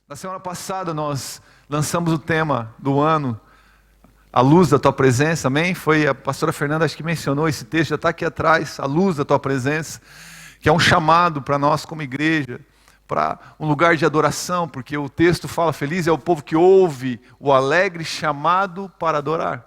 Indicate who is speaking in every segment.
Speaker 1: Na semana passada nós lançamos o tema do ano, a luz da tua presença, amém? Foi a pastora Fernanda, acho que mencionou esse texto, já está aqui atrás, a luz da tua presença, que é um chamado para nós como igreja, para um lugar de adoração, porque o texto fala, feliz é o povo que ouve o alegre chamado para adorar.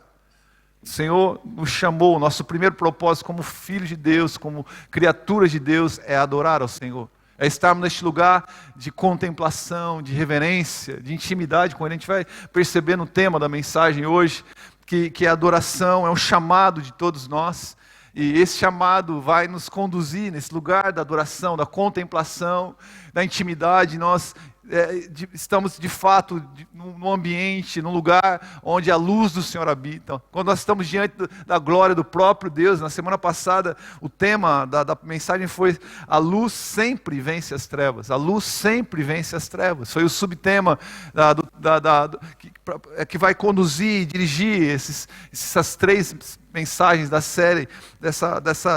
Speaker 1: O Senhor nos chamou, nosso primeiro propósito como filhos de Deus, como criaturas de Deus, é adorar ao Senhor. É estarmos neste lugar de contemplação, de reverência, de intimidade com Ele. A gente vai perceber no tema da mensagem hoje que a adoração é um chamado de todos nós. E esse chamado vai nos conduzir nesse lugar da adoração, da contemplação, da intimidade. Nós estamos de fato num ambiente, num lugar onde a luz do Senhor habita. Quando nós estamos diante da glória do próprio Deus, na semana passada o tema da mensagem foi: a luz sempre vence as trevas. A luz sempre vence as trevas. Foi o subtema que vai conduzir e dirigir essas três mensagens da série,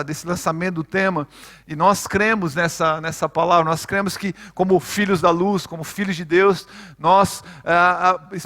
Speaker 1: desse lançamento do tema. E nós cremos nessa palavra, nós cremos que como filhos da luz, como filhos de Deus, nós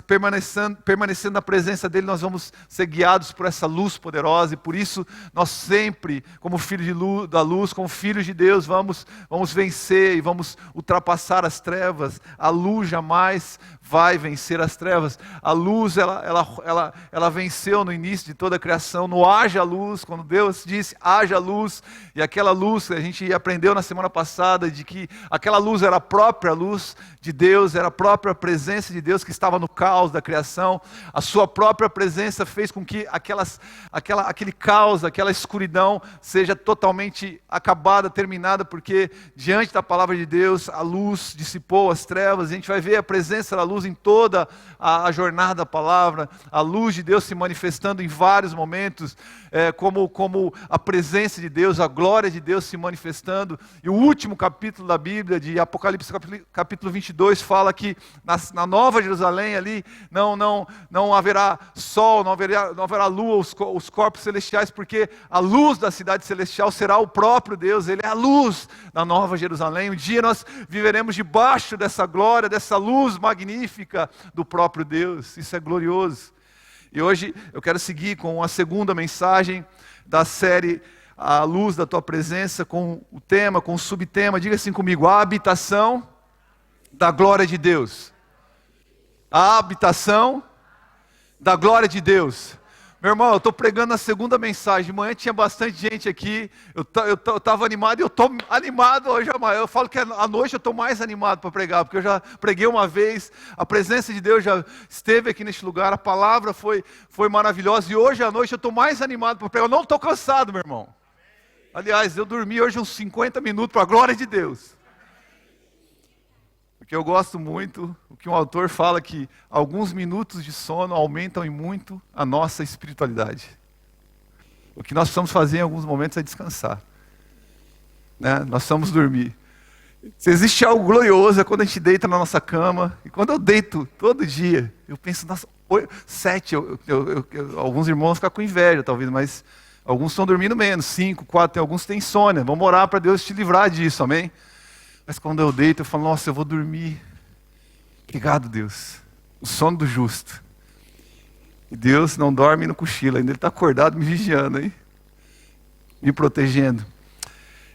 Speaker 1: permanecendo na presença dEle, nós vamos ser guiados por essa luz poderosa. E por isso nós sempre, como filhos da luz, como filhos de Deus, vamos vencer e vamos ultrapassar as trevas. A luz jamais vai vencer as trevas. A luz, ela venceu no início de toda a criação, no haja luz, quando Deus disse haja luz, e aquela luz que a gente aprendeu na semana passada, de que aquela luz era a própria luz de Deus, era a própria presença de Deus que estava no caos da criação. A sua própria presença fez com que aquele caos, aquela escuridão seja totalmente acabada, terminada, porque diante da palavra de Deus a luz dissipou as trevas. E a gente vai ver a presença da luz em toda a jornada da palavra, a luz de Deus se manifestando em vários momentos, como a presença de Deus, a glória de Deus se manifestando. E o último capítulo da Bíblia, de Apocalipse capítulo 22, fala que na Nova Jerusalém ali não haverá sol, não haverá lua, os corpos celestiais, porque a luz da cidade celestial será o próprio Deus. Ele é a luz da Nova Jerusalém. Um dia nós viveremos debaixo dessa glória, dessa luz magnífica do próprio Deus. Isso é glorioso. E hoje eu quero seguir com a segunda mensagem da série A Luz da Tua Presença, com o tema, com o subtema, diga assim comigo: a habitação da glória de Deus. A habitação da glória de Deus. Meu irmão, eu estou pregando a segunda mensagem. De manhã tinha bastante gente aqui. Eu estava animado e eu estou animado hoje. Eu falo que à noite eu estou mais animado para pregar, porque eu já preguei uma vez. A presença de Deus já esteve aqui neste lugar. A palavra foi maravilhosa. E hoje à noite eu estou mais animado para pregar. Eu não estou cansado, meu irmão. Aliás, eu dormi hoje uns 50 minutos para a glória de Deus. Porque eu gosto muito, o que um autor fala, que alguns minutos de sono aumentam em muito a nossa espiritualidade. O que nós precisamos fazer em alguns momentos é descansar, né? Nós precisamos dormir. Se existe algo glorioso é quando a gente deita na nossa cama. E quando eu deito todo dia, eu penso, nossa, 7, alguns irmãos ficam com inveja talvez, mas alguns estão dormindo menos, 5, 4, tem alguns que têm insônia. Vamos orar para Deus te livrar disso, amém? Mas quando eu deito, eu falo, nossa, eu vou dormir. Obrigado, Deus. O sono do justo. E Deus não dorme no cochilo, ainda Ele está acordado me vigiando, hein? Me protegendo.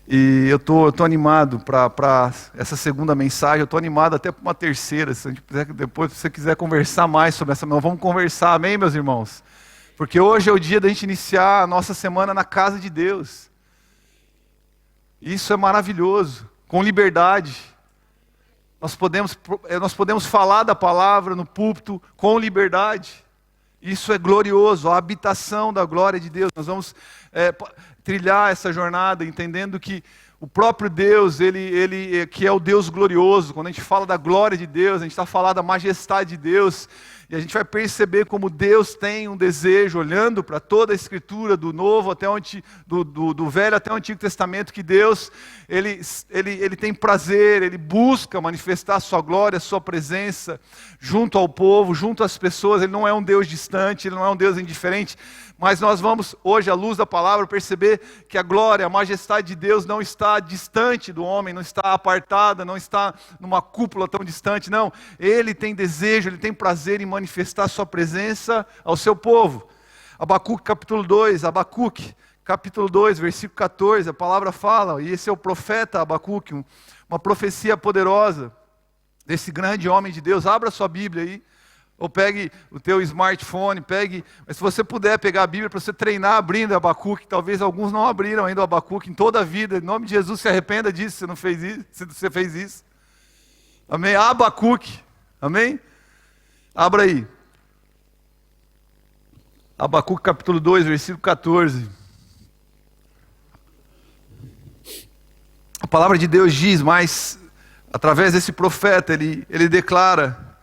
Speaker 1: E eu tô animado para essa segunda mensagem. Eu estou animado até para uma terceira. Se a gente quiser, depois, se você quiser conversar mais sobre essa, nós vamos conversar, amém, meus irmãos? Porque hoje é o dia da gente iniciar a nossa semana na casa de Deus. Isso é maravilhoso. Com liberdade, nós podemos falar da palavra no púlpito com liberdade. Isso é glorioso, a habitação da glória de Deus. Nós vamos trilhar essa jornada entendendo que o próprio Deus, ele que é o Deus glorioso. Quando a gente fala da glória de Deus, a gente está falando da majestade de Deus. E a gente vai perceber como Deus tem um desejo, olhando para toda a Escritura, do Novo até do Velho até o Antigo Testamento, que Deus, Ele tem prazer, Ele busca manifestar a sua glória, a sua presença, junto ao povo, junto às pessoas. Ele não é um Deus distante, Ele não é um Deus indiferente, mas nós vamos hoje, à luz da palavra, perceber que a glória, a majestade de Deus não está distante do homem, não está apartada, não está numa cúpula tão distante, não. Ele tem desejo, Ele tem prazer em manifestar a sua presença ao seu povo. Abacuque capítulo 2, Abacuque capítulo 2, versículo 14, a palavra fala, e esse é o profeta Abacuque, uma profecia poderosa desse grande homem de Deus. Abra sua Bíblia aí, ou pegue o teu smartphone, mas se você puder pegar a Bíblia para você treinar abrindo Abacuque, talvez alguns não abriram ainda o Abacuque em toda a vida, em nome de Jesus, se arrependa disso, se você não fez isso, se você fez isso. Amém? Abacuque, amém? Abra aí. Abacuque capítulo 2, versículo 14. A palavra de Deus diz, mas através desse profeta, ele declara: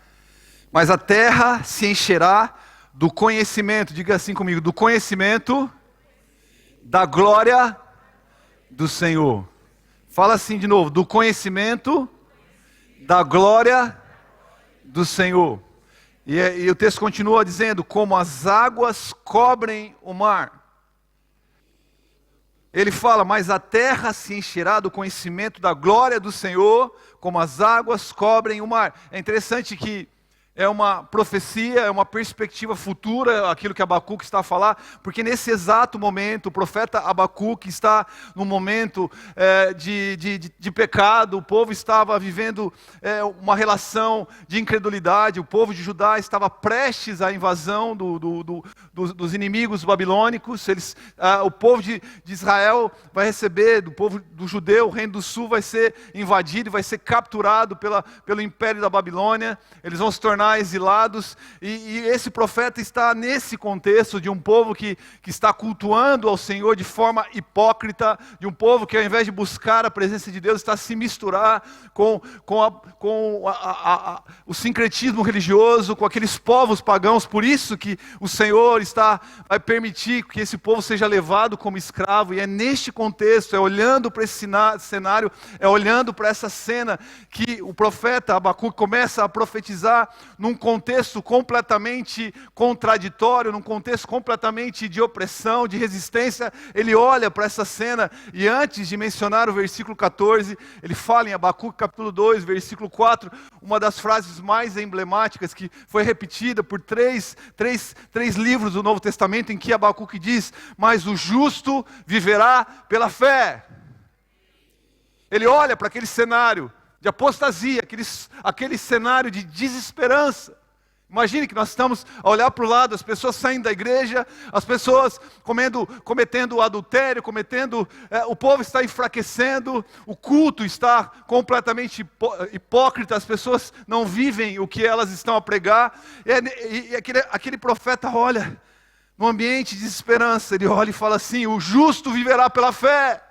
Speaker 1: mas a terra se encherá do conhecimento, diga assim comigo, do conhecimento da glória do Senhor. Fala assim de novo, do conhecimento da glória do Senhor. E o texto continua dizendo, como as águas cobrem o mar. Ele fala, mas a terra se encherá do conhecimento da glória do Senhor, como as águas cobrem o mar. É interessante que é uma profecia, é uma perspectiva futura, aquilo que Abacuque está a falar, porque nesse exato momento, o profeta Abacuque está num momento de pecado, o povo estava vivendo uma relação de incredulidade, o povo de Judá estava prestes à invasão dos inimigos babilônicos, o povo de Israel vai receber, do povo do judeu, o reino do sul vai ser invadido, vai ser capturado pelo império da Babilônia, eles vão se tornar exilados, e esse profeta está nesse contexto de um povo que está cultuando ao Senhor de forma hipócrita, de um povo que ao invés de buscar a presença de Deus, está a se misturar com o sincretismo religioso, com aqueles povos pagãos. Por isso que o Senhor vai permitir que esse povo seja levado como escravo, e é neste contexto, é olhando para esse cenário, é olhando para essa cena, que o profeta Abacuque começa a profetizar num contexto completamente contraditório, num contexto completamente de opressão, de resistência. Ele olha para essa cena, e antes de mencionar o versículo 14, ele fala em Abacuque capítulo 2, versículo 4, uma das frases mais emblemáticas, que foi repetida por três livros do Novo Testamento, em que Abacuque diz, mas o justo viverá pela fé. Ele olha para aquele cenário de apostasia, aquele cenário de desesperança. Imagine que nós estamos a olhar para o lado, as pessoas saindo da igreja, as pessoas cometendo adultério, o povo está enfraquecendo, o culto está completamente hipócrita, as pessoas não vivem o que elas estão a pregar, e aquele profeta olha, no ambiente de desesperança, ele olha e fala assim, o justo viverá pela fé.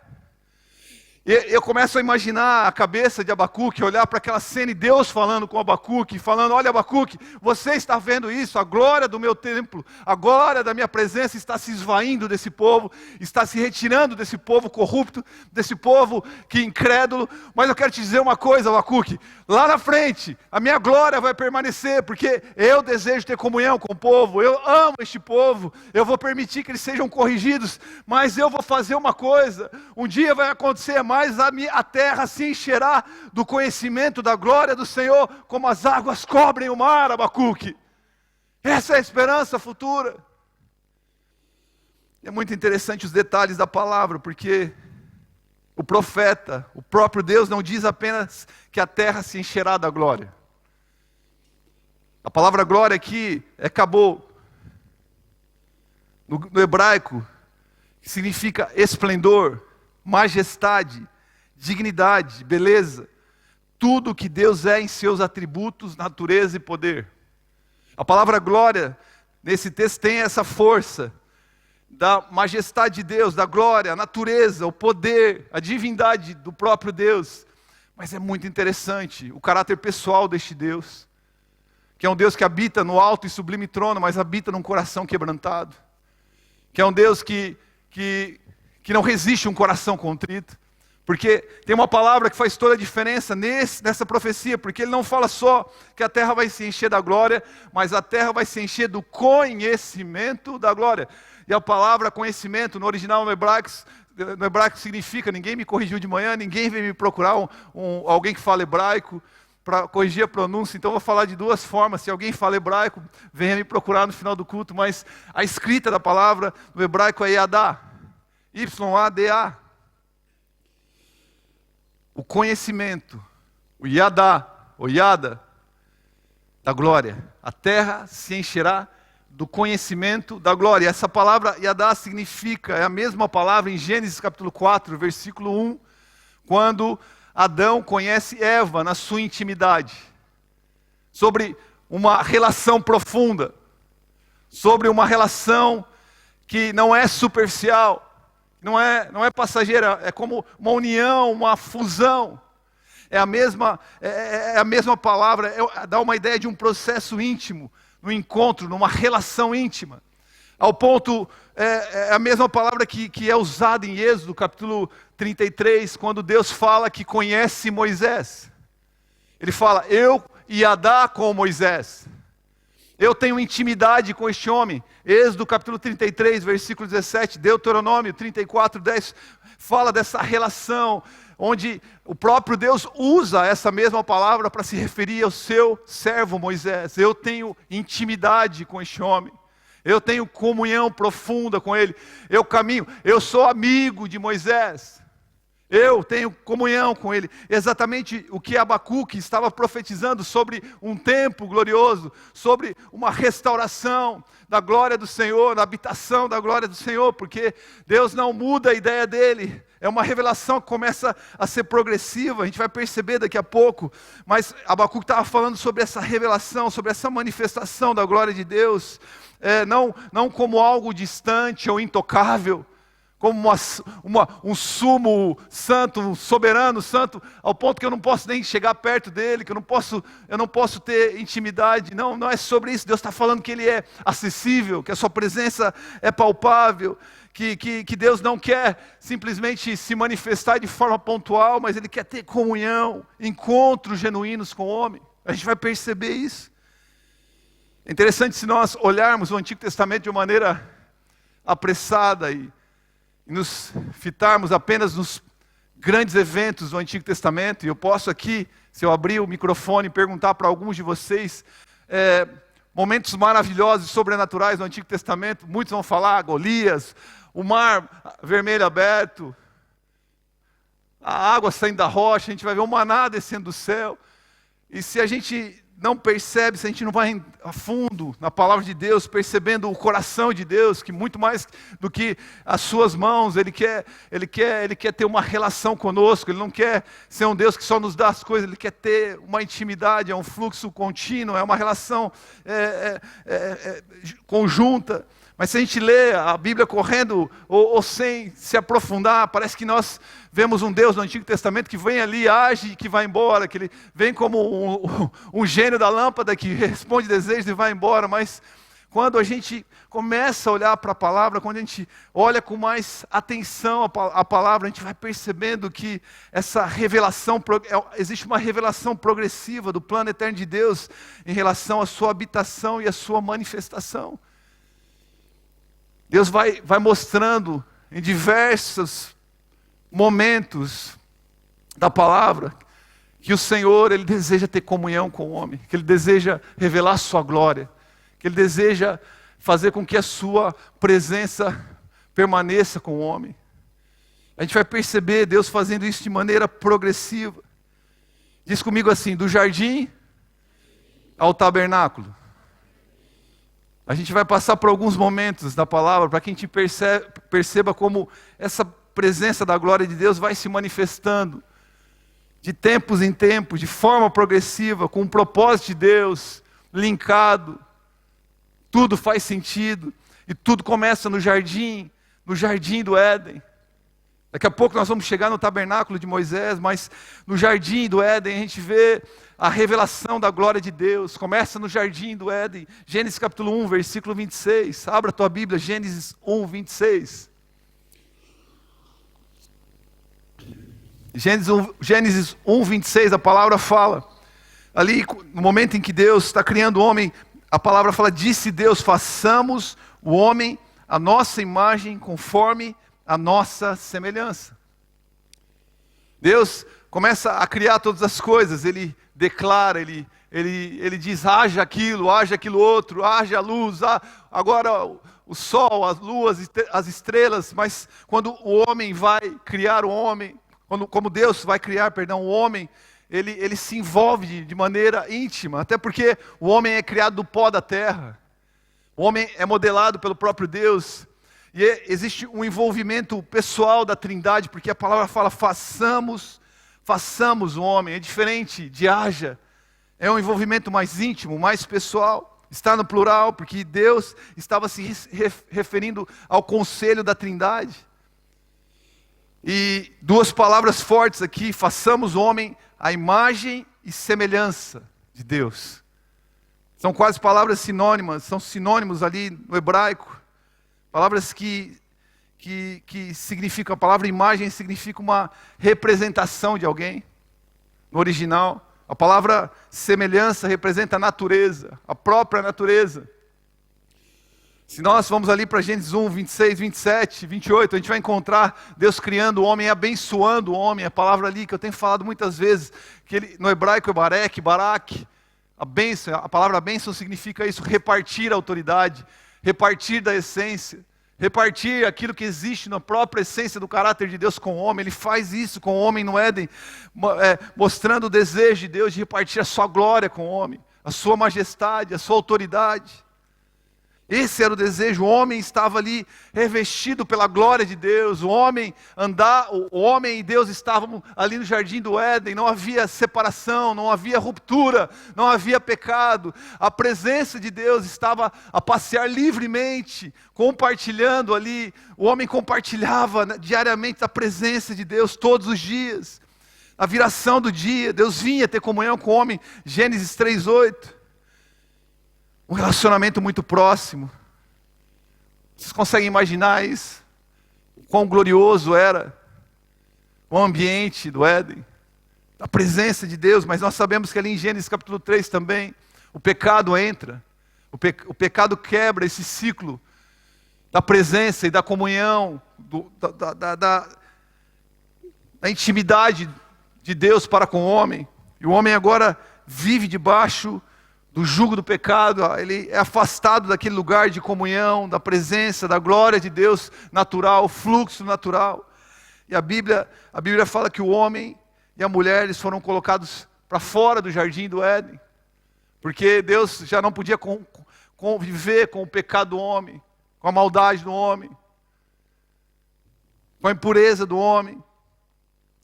Speaker 1: E eu começo a imaginar a cabeça de Abacuque, olhar para aquela cena e Deus falando com Abacuque, falando, olha Abacuque, você está vendo isso, a glória do meu templo, a glória da minha presença está se esvaindo desse povo, está se retirando desse povo corrupto, desse povo que incrédulo, mas eu quero te dizer uma coisa, Abacuque, lá na frente, a minha glória vai permanecer, porque eu desejo ter comunhão com o povo, eu amo este povo, eu vou permitir que eles sejam corrigidos, mas eu vou fazer uma coisa, um dia vai acontecer mais, a terra se encherá do conhecimento da glória do Senhor, como as águas cobrem o mar, Abacuque. Essa é a esperança futura. É muito interessante os detalhes da palavra, porque o profeta, o próprio Deus, não diz apenas que a terra se encherá da glória. A palavra glória aqui é kabod, no hebraico, que significa esplendor, majestade, dignidade, beleza, tudo que Deus é em seus atributos, natureza e poder. A palavra glória, nesse texto, tem essa força da majestade de Deus, da glória, a natureza, o poder, a divindade do próprio Deus. Mas é muito interessante o caráter pessoal deste Deus, que é um Deus que habita no alto e sublime trono, mas habita num coração quebrantado, que é um Deus que não resiste um coração contrito, porque tem uma palavra que faz toda a diferença nessa profecia, porque ele não fala só que a terra vai se encher da glória, mas a terra vai se encher do conhecimento da glória. E a palavra conhecimento, no original no hebraico significa, ninguém me corrigiu de manhã, ninguém veio me procurar, alguém que fala hebraico, para corrigir a pronúncia, então eu vou falar de duas formas. Se alguém fala hebraico, venha me procurar no final do culto, mas a escrita da palavra no hebraico é Yadá, Y-A-D-A. O conhecimento, o Yadá, o Yada, da glória. A terra se encherá do conhecimento da glória. E essa palavra Yadá significa, é a mesma palavra em Gênesis capítulo 4, versículo 1, quando Adão conhece Eva na sua intimidade, sobre uma relação profunda, sobre uma relação que não é superficial, não é passageira, é como uma união, uma fusão. É a mesma palavra, dá uma ideia de um processo íntimo, no encontro, numa relação íntima. Ao ponto, é a mesma palavra que é usada em Êxodo, capítulo 33, quando Deus fala que conhece Moisés. Ele fala, eu Yadá com Moisés. Eu tenho intimidade com este homem. Êxodo capítulo 33, versículo 17, Deuteronômio 34, 10, fala dessa relação, onde o próprio Deus usa essa mesma palavra para se referir ao seu servo Moisés. Eu tenho intimidade com este homem. Eu tenho comunhão profunda com ele. Eu caminho, eu sou amigo de Moisés. Eu tenho comunhão com ele. Exatamente o que Abacuque estava profetizando sobre um tempo glorioso, sobre uma restauração da glória do Senhor, da habitação da glória do Senhor, porque Deus não muda a ideia dele. É uma revelação que começa a ser progressiva, a gente vai perceber daqui a pouco, mas Abacuque estava falando sobre essa revelação, sobre essa manifestação da glória de Deus, não como algo distante ou intocável, como um sumo santo, um soberano santo, ao ponto que eu não posso nem chegar perto dele, que eu não posso ter intimidade. Não é sobre isso. Deus está falando que ele é acessível, que a sua presença é palpável, que Deus não quer simplesmente se manifestar de forma pontual, mas ele quer ter comunhão, encontros genuínos com o homem. A gente vai perceber isso. É interessante se nós olharmos o Antigo Testamento de uma maneira apressada e nos fitarmos apenas nos grandes eventos do Antigo Testamento. E eu posso aqui, se eu abrir o microfone, perguntar para alguns de vocês momentos maravilhosos e sobrenaturais do Antigo Testamento. Muitos vão falar Golias, o mar vermelho aberto, a água saindo da rocha, a gente vai ver o maná descendo do céu. E se a gente não percebe, se a gente não vai a fundo na palavra de Deus, percebendo o coração de Deus, que muito mais do que as suas mãos, Ele quer ter uma relação conosco. Ele não quer ser um Deus que só nos dá as coisas, Ele quer ter uma intimidade, é um fluxo contínuo, é uma relação conjunta. Mas se a gente lê a Bíblia correndo ou sem se aprofundar, parece que nós vemos um Deus no Antigo Testamento que vem ali, age e que vai embora, que ele vem como um gênio da lâmpada que responde desejos e vai embora. Mas quando a gente começa a olhar para a palavra, quando a gente olha com mais atenção a palavra, a gente vai percebendo que essa revelação, existe uma revelação progressiva do plano eterno de Deus em relação à sua habitação e à sua manifestação. Deus vai mostrando em diversos momentos da palavra que o Senhor, Ele deseja ter comunhão com o homem, que Ele deseja revelar a sua glória, que Ele deseja fazer com que a sua presença permaneça com o homem. A gente vai perceber Deus fazendo isso de maneira progressiva. Diz comigo assim, do jardim ao tabernáculo. A gente vai passar por alguns momentos da palavra para que a gente perceba como essa presença da glória de Deus vai se manifestando de tempos em tempos, de forma progressiva, com o propósito de Deus, linkado. Tudo faz sentido e tudo começa no jardim do Éden. Daqui a pouco nós vamos chegar no tabernáculo de Moisés, mas no jardim do Éden a gente vê a revelação da glória de Deus. Começa no jardim do Éden, Gênesis capítulo 1, versículo 26. Abra a tua Bíblia, Gênesis 1, 26. Gênesis 1, 26, a palavra fala, ali no momento em que Deus está criando o homem, a palavra fala, disse Deus, façamos o homem a nossa imagem, conforme a nossa semelhança. Deus começa a criar todas as coisas, Ele declara, Ele diz, haja aquilo outro, haja a luz, agora o sol, as luas, as estrelas, mas quando o homem vai criar o homem, como Deus vai criar, o homem, ele se envolve de maneira íntima, até porque o homem é criado do pó da terra, o homem é modelado pelo próprio Deus, e existe um envolvimento pessoal da Trindade, porque a palavra fala, façamos o homem, é diferente de haja, é um envolvimento mais íntimo, mais pessoal, está no plural, porque Deus estava se referindo ao conselho da Trindade. E duas palavras fortes aqui, façamos o homem a imagem e semelhança de Deus. São quase palavras sinônimas, são sinônimos ali no hebraico. Palavras que significam, a palavra imagem significa uma representação de alguém. No original, a palavra semelhança representa a natureza, a própria natureza. Se nós vamos ali para Gênesis 1, 26, 27, 28, a gente vai encontrar Deus criando o homem, abençoando o homem. A palavra ali que eu tenho falado muitas vezes, que no hebraico é barak, a palavra bênção significa isso, repartir a autoridade, repartir da essência, repartir aquilo que existe na própria essência do caráter de Deus com o homem. Ele faz isso com o homem no Éden, mostrando o desejo de Deus de repartir a sua glória com o homem, a sua majestade, a sua autoridade. Esse era o desejo, o homem estava ali revestido pela glória de Deus, o homem e Deus estavam ali no jardim do Éden, não havia separação, não havia ruptura, não havia pecado, a presença de Deus estava a passear livremente, compartilhando ali, o homem compartilhava diariamente a presença de Deus todos os dias, a viração do dia, Deus vinha ter comunhão com o homem, Gênesis 3:8. Um relacionamento muito próximo. Vocês conseguem imaginar isso? O quão glorioso era o ambiente do Éden, a presença de Deus, mas nós sabemos que ali em Gênesis capítulo 3 também, o pecado entra, o pecado quebra esse ciclo da presença e da comunhão, da intimidade de Deus para com o homem, e o homem agora vive debaixo do jugo do pecado, ele é afastado daquele lugar de comunhão, da presença, da glória de Deus natural, fluxo natural. E a Bíblia fala que o homem e a mulher eles foram colocados para fora do jardim do Éden, porque Deus já não podia conviver com o pecado do homem, com a maldade do homem, com a impureza do homem.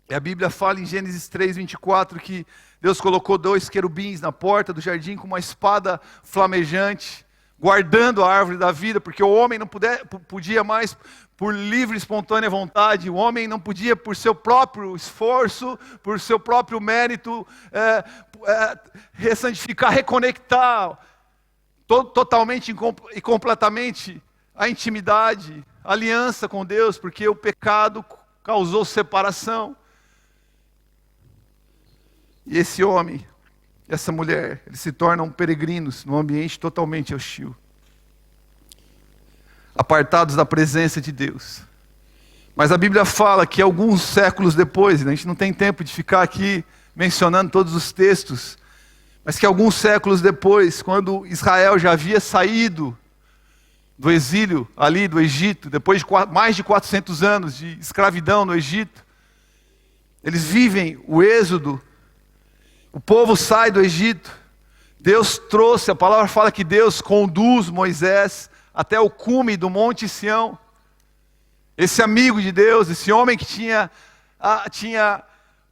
Speaker 1: E a Bíblia fala em Gênesis 3:24 que Deus colocou 2 querubins na porta do jardim com uma espada flamejante, guardando a árvore da vida, porque o homem não podia mais por livre e espontânea vontade, o homem não podia por seu próprio esforço, por seu próprio mérito, ressantificar, reconectar totalmente e completamente a intimidade, a aliança com Deus, porque o pecado causou separação. E esse homem, essa mulher, eles se tornam peregrinos num ambiente totalmente hostil, apartados da presença de Deus. Mas a Bíblia fala que alguns séculos depois, né, a gente não tem tempo de ficar aqui mencionando todos os textos, mas que alguns séculos depois, quando Israel já havia saído do exílio ali do Egito, depois de mais de 400 anos de escravidão no Egito, eles vivem o êxodo. O povo sai do Egito, Deus trouxe, a palavra fala que Deus conduz Moisés até o cume do Monte Sião. Esse amigo de Deus, esse homem que tinha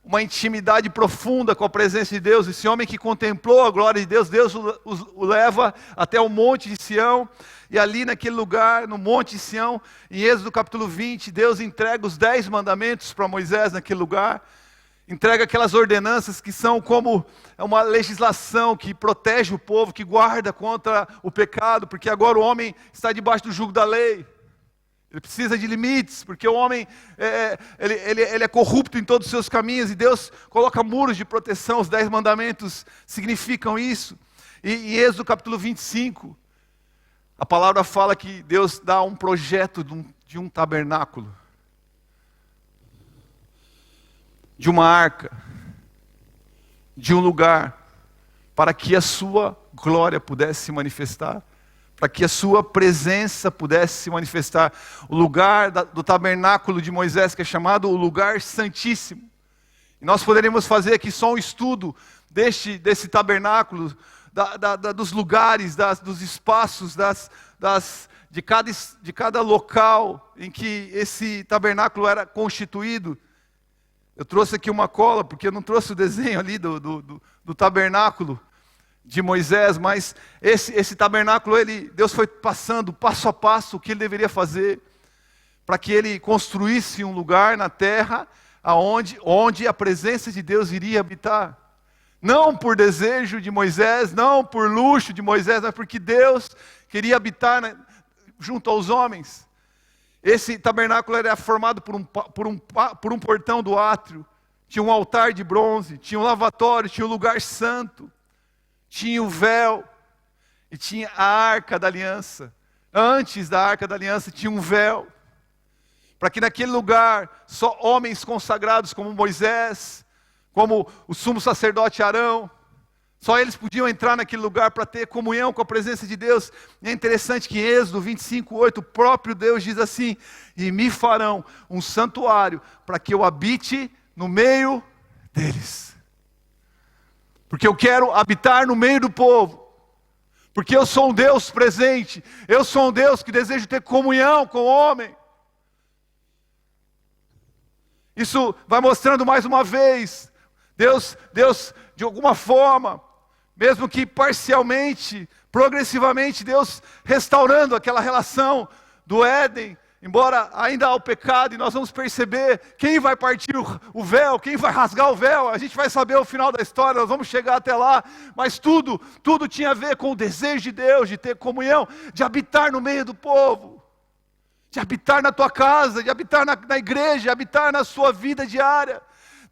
Speaker 1: uma intimidade profunda com a presença de Deus, esse homem que contemplou a glória de Deus, Deus o leva até o Monte de Sião, e ali naquele lugar, no Monte de Sião, em Êxodo capítulo 20, Deus entrega os 10 mandamentos para Moisés naquele lugar. entrega aquelas ordenanças que são como uma legislação que protege o povo, que guarda contra o pecado, porque agora o homem está debaixo do jugo da lei. Ele precisa de limites, porque o homem ele é corrupto em todos os seus caminhos, e Deus coloca muros de proteção. Os 10 mandamentos significam isso. E em Êxodo capítulo 25, a palavra fala que Deus dá um projeto de um tabernáculo, de uma arca, de um lugar, para que a sua glória pudesse se manifestar, para que a sua presença pudesse se manifestar. O lugar do tabernáculo de Moisés, que é chamado o lugar santíssimo. E nós poderíamos fazer aqui só um estudo desse tabernáculo, dos lugares, dos espaços, de cada local em que esse tabernáculo era constituído. Eu trouxe aqui uma cola, porque eu não trouxe o desenho ali do tabernáculo de Moisés, mas esse tabernáculo, Deus foi passando passo a passo o que ele deveria fazer, para que ele construísse um lugar na terra, onde a presença de Deus iria habitar. Não por desejo de Moisés, não por luxo de Moisés, mas porque Deus queria habitar junto aos homens. Esse tabernáculo era formado por um portão do átrio, tinha um altar de bronze, tinha um lavatório, tinha um lugar santo, tinha o véu e tinha a arca da aliança. Antes da arca da aliança tinha um véu, para que naquele lugar só homens consagrados como Moisés, como o sumo sacerdote Arão, só eles podiam entrar naquele lugar para ter comunhão com a presença de Deus. E é interessante que em Êxodo 25:8, o próprio Deus diz assim: e me farão um santuário para que eu habite no meio deles. Porque eu quero habitar no meio do povo. Porque eu sou um Deus presente. Eu sou um Deus que deseja ter comunhão com o homem. Isso vai mostrando mais uma vez, Deus, de alguma forma, mesmo que parcialmente, progressivamente, Deus restaurando aquela relação do Éden, embora ainda há o pecado, e nós vamos perceber quem vai partir o véu, quem vai rasgar o véu. A gente vai saber o final da história, nós vamos chegar até lá, mas tudo tinha a ver com o desejo de Deus, de ter comunhão, de habitar no meio do povo, de habitar na tua casa, de habitar na igreja, de habitar na sua vida diária.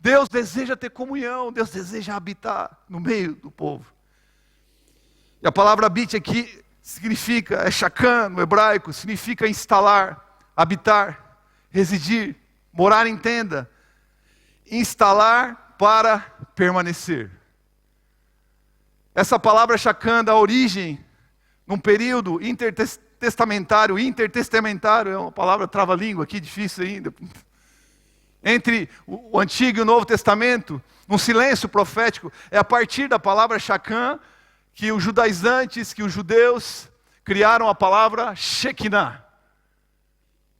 Speaker 1: Deus deseja ter comunhão, Deus deseja habitar no meio do povo. E a palavra habite aqui significa, é shakan no hebraico, significa instalar, habitar, residir, morar em tenda, instalar para permanecer. Essa palavra shakan dá origem num período intertestamentário, é uma palavra trava-língua aqui, difícil ainda, entre o Antigo e o Novo Testamento, um silêncio profético. É a partir da palavra shakan que os judaizantes, que os judeus criaram a palavra Shekinah,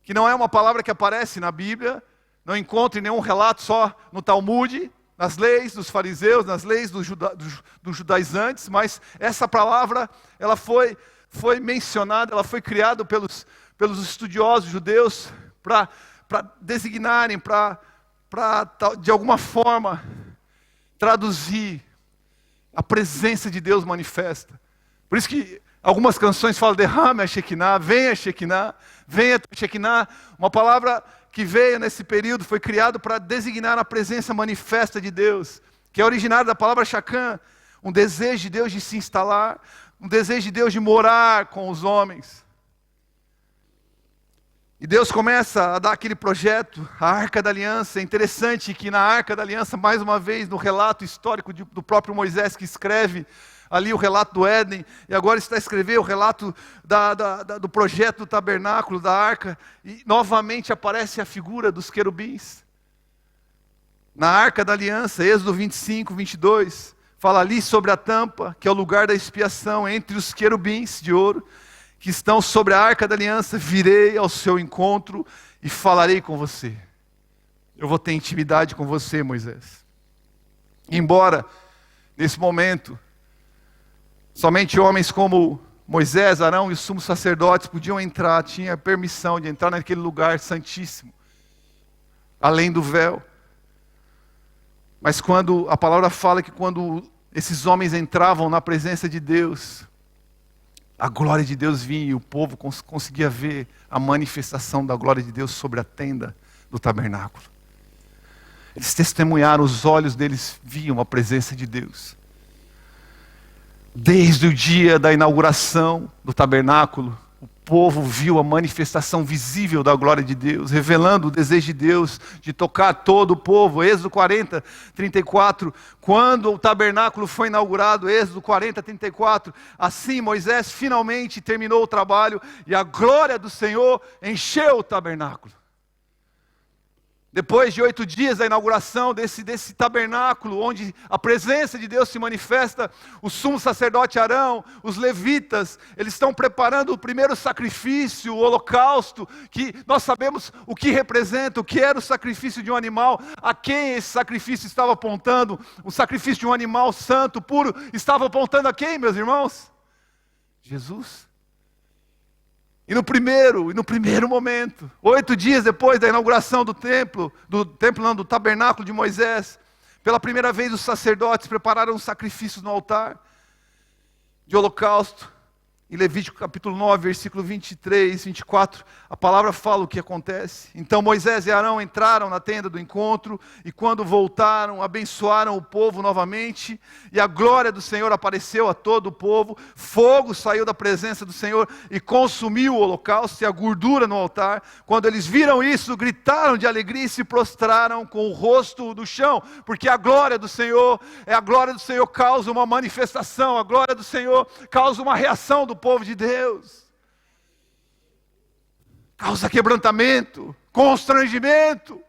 Speaker 1: que não é uma palavra que aparece na Bíblia, não encontra em nenhum relato, só no Talmud, nas leis dos fariseus, nas leis dos judaizantes, mas essa palavra, ela foi mencionada, ela foi criada pelos estudiosos judeus para designarem, para de alguma forma traduzir a presença de Deus manifesta. Por isso que algumas canções falam: derrame a Shekinah, venha a Shekinah, venha a Shekinah. Uma palavra que veio nesse período, foi criado para designar a presença manifesta de Deus, que é originária da palavra shakan, um desejo de Deus de se instalar, um desejo de Deus de morar com os homens. E Deus começa a dar aquele projeto, a Arca da Aliança. É interessante que na Arca da Aliança, mais uma vez, no relato histórico do próprio Moisés, que escreve ali o relato do Éden, e agora está a escrever o relato do projeto do tabernáculo, da Arca, e novamente aparece a figura dos querubins. Na Arca da Aliança, Êxodo 25:22, fala ali sobre a tampa, que é o lugar da expiação, entre os querubins de ouro, que estão sobre a Arca da Aliança. Virei ao seu encontro e falarei com você. Eu vou ter intimidade com você, Moisés. Embora, nesse momento, somente homens como Moisés, Arão e os sumos sacerdotes podiam entrar, tinha permissão de entrar naquele lugar santíssimo, além do véu. Mas quando a palavra fala que quando esses homens entravam na presença de Deus, a glória de Deus vinha e o povo conseguia ver a manifestação da glória de Deus sobre a tenda do tabernáculo. Eles testemunharam, os olhos deles viam a presença de Deus. Desde o dia da inauguração do tabernáculo, o povo viu a manifestação visível da glória de Deus, revelando o desejo de Deus de tocar todo o povo. Êxodo 40, 34, quando o tabernáculo foi inaugurado, Êxodo 40, 34, assim Moisés finalmente terminou o trabalho e a glória do Senhor encheu o tabernáculo. Depois de 8 dias da inauguração desse tabernáculo, onde a presença de Deus se manifesta, o sumo sacerdote Arão, os levitas, eles estão preparando o primeiro sacrifício, o holocausto, que nós sabemos o que representa, o que era o sacrifício de um animal, a quem esse sacrifício estava apontando. O sacrifício de um animal santo, puro, estava apontando a quem, meus irmãos? Jesus. E no primeiro momento, 8 dias depois da inauguração do tabernáculo de Moisés, pela primeira vez os sacerdotes prepararam os sacrifícios no altar de holocausto. Em Levítico capítulo 9, versículo 23, 24, a palavra fala o que acontece. Então Moisés e Arão entraram na tenda do encontro, e quando voltaram, abençoaram o povo novamente, e a glória do Senhor apareceu a todo o povo. Fogo saiu da presença do Senhor e consumiu o holocausto e a gordura no altar. Quando eles viram isso, gritaram de alegria e se prostraram com o rosto no chão, porque a glória do Senhor causa uma manifestação, a glória do Senhor causa uma reação do povo de Deus, causa quebrantamento, constrangimento.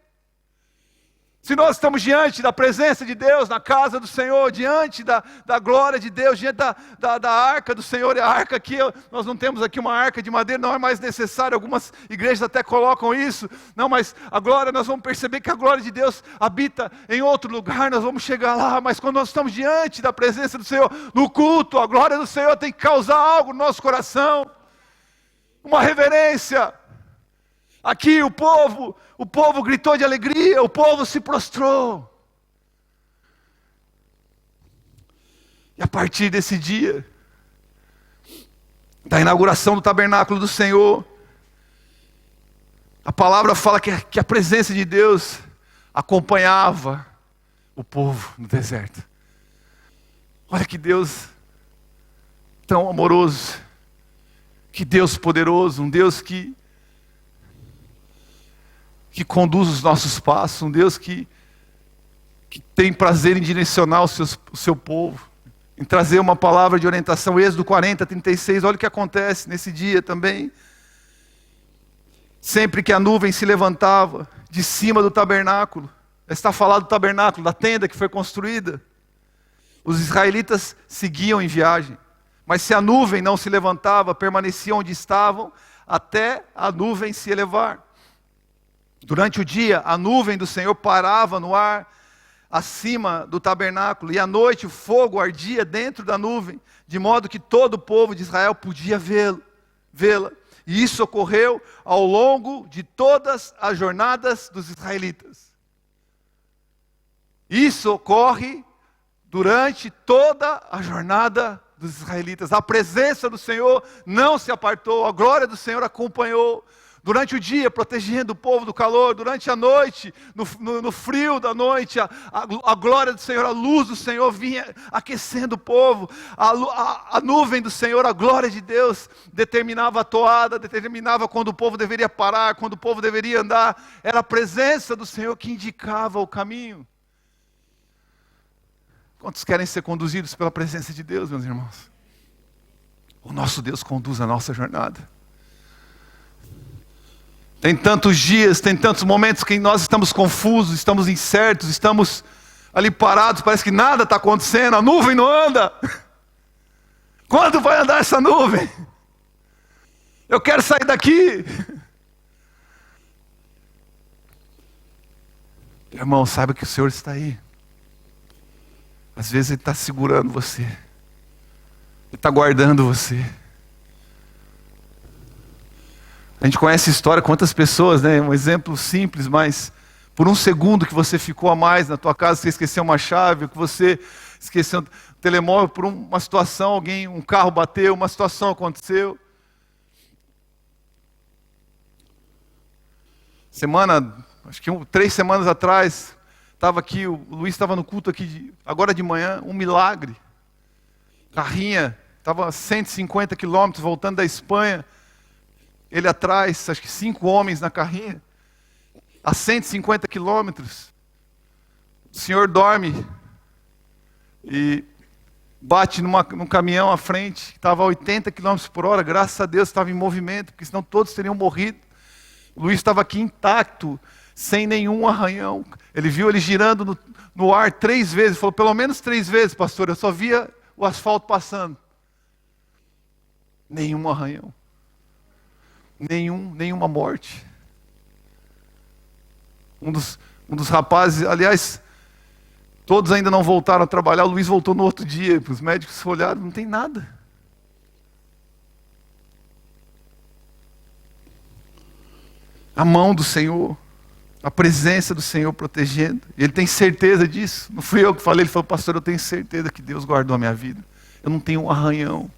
Speaker 1: Se nós estamos diante da presença de Deus, na casa do Senhor, diante da glória de Deus, diante da arca do Senhor, e a arca aqui, nós não temos aqui uma arca de madeira, não é mais necessário, algumas igrejas até colocam isso, não, mas a glória, nós vamos perceber que a glória de Deus habita em outro lugar, nós vamos chegar lá, mas quando nós estamos diante da presença do Senhor, no culto, a glória do Senhor tem que causar algo no nosso coração, uma reverência. Aqui o povo gritou de alegria, o povo se prostrou. E a partir desse dia, da inauguração do tabernáculo do Senhor, a palavra fala que a presença de Deus acompanhava o povo no deserto. Olha que Deus tão amoroso, que Deus poderoso, um Deus que conduz os nossos passos, um Deus que tem prazer em direcionar o seu povo, em trazer uma palavra de orientação. Êxodo 40, 36, olha o que acontece nesse dia também. Sempre que a nuvem se levantava de cima do tabernáculo, está falado do tabernáculo, da tenda que foi construída, os israelitas seguiam em viagem, mas se a nuvem não se levantava, permaneciam onde estavam, até a nuvem se elevar. Durante o dia, a nuvem do Senhor parava no ar, acima do tabernáculo, e à noite o fogo ardia dentro da nuvem, de modo que todo o povo de Israel podia vê-la. E isso ocorreu ao longo de todas as jornadas dos israelitas. Isso ocorre durante toda a jornada dos israelitas. A presença do Senhor não se apartou, a glória do Senhor acompanhou. Durante o dia, protegendo o povo do calor. Durante a noite, no frio da noite, a glória do Senhor, a luz do Senhor vinha aquecendo o povo. A nuvem do Senhor, a glória de Deus, determinava a toada, determinava quando o povo deveria parar, quando o povo deveria andar. Era a presença do Senhor que indicava o caminho. Quantos querem ser conduzidos pela presença de Deus, meus irmãos? O nosso Deus conduz a nossa jornada. Tem tantos dias, tem tantos momentos que nós estamos confusos, estamos incertos, estamos ali parados, parece que nada está acontecendo, a nuvem não anda. Quando vai andar essa nuvem? Eu quero sair daqui. Irmão, saiba que o Senhor está aí. Às vezes Ele está segurando você, Ele está guardando você. A gente conhece a história, quantas pessoas, né? Um exemplo simples, mas Por um segundo que você ficou a mais na tua casa, você esqueceu uma chave, que você esqueceu o telemóvel, por uma situação, um carro bateu, uma situação aconteceu. Acho que 3 semanas atrás, estava aqui, o Luiz estava no culto aqui, agora de manhã, um milagre. Carrinha, estava a 150 quilômetros, voltando da Espanha. Ele atrás, acho que 5 homens na carrinha, a 150 quilômetros. O senhor dorme e bate num caminhão à frente, que estava a 80 quilômetros por hora, graças a Deus estava em movimento, porque senão todos teriam morrido. O Luiz estava aqui intacto, sem nenhum arranhão. Ele viu ele girando no ar 3 vezes, falou, pelo menos 3 vezes, pastor, eu só via o asfalto passando. Nenhum arranhão. Nenhuma morte. Um dos rapazes, aliás, todos ainda não voltaram a trabalhar, o Luiz voltou no outro dia, os médicos olharam, não tem nada. A mão do Senhor, a presença do Senhor protegendo. Ele tem certeza disso. Não fui eu que falei, ele falou, pastor, eu tenho certeza que Deus guardou a minha vida. Eu não tenho um arranhão.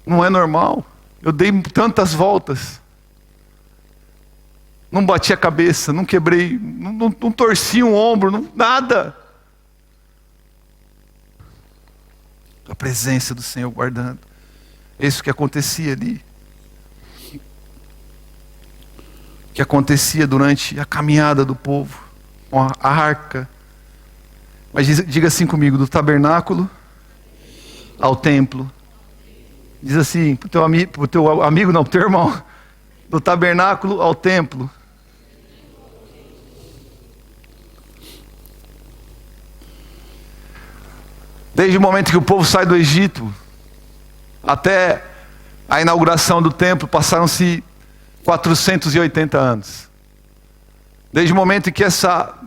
Speaker 1: Não é normal. Eu dei tantas voltas. Não bati a cabeça, não quebrei, não torci um ombro, nada. A presença do Senhor guardando. Isso que acontecia ali. Que acontecia durante a caminhada do povo, com a arca. Mas diga assim comigo, do tabernáculo ao templo. Diz assim, para o teu amigo, não, para o teu irmão. Do tabernáculo ao templo. Desde o momento que o povo sai do Egito, até a inauguração do templo, passaram-se 480 anos. Desde o momento em que essa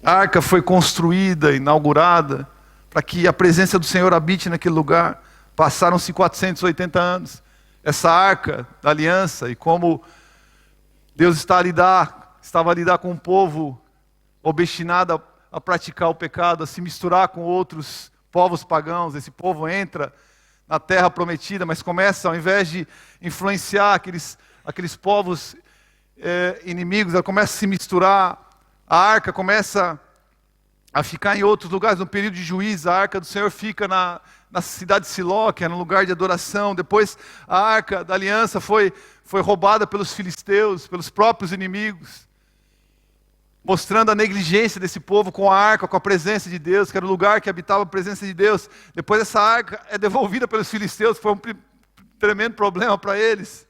Speaker 1: arca foi construída, inaugurada, para que a presença do Senhor habite naquele lugar, passaram-se 480 anos. Essa arca da aliança, e como Deus estava a lidar com um povo obstinado a praticar o pecado, a se misturar com outros povos pagãos. Esse povo entra na terra prometida, mas começa, ao invés de influenciar aqueles povos inimigos, ela começa a se misturar. A arca começa a ficar em outros lugares. No período de Juízes, a arca do Senhor fica na cidade de Siló, que era um lugar de adoração. Depois a arca da aliança foi roubada pelos filisteus, pelos próprios inimigos, mostrando a negligência desse povo com a arca, com a presença de Deus, que era o lugar que habitava a presença de Deus. Depois essa arca é devolvida pelos filisteus, que foi um tremendo problema para eles.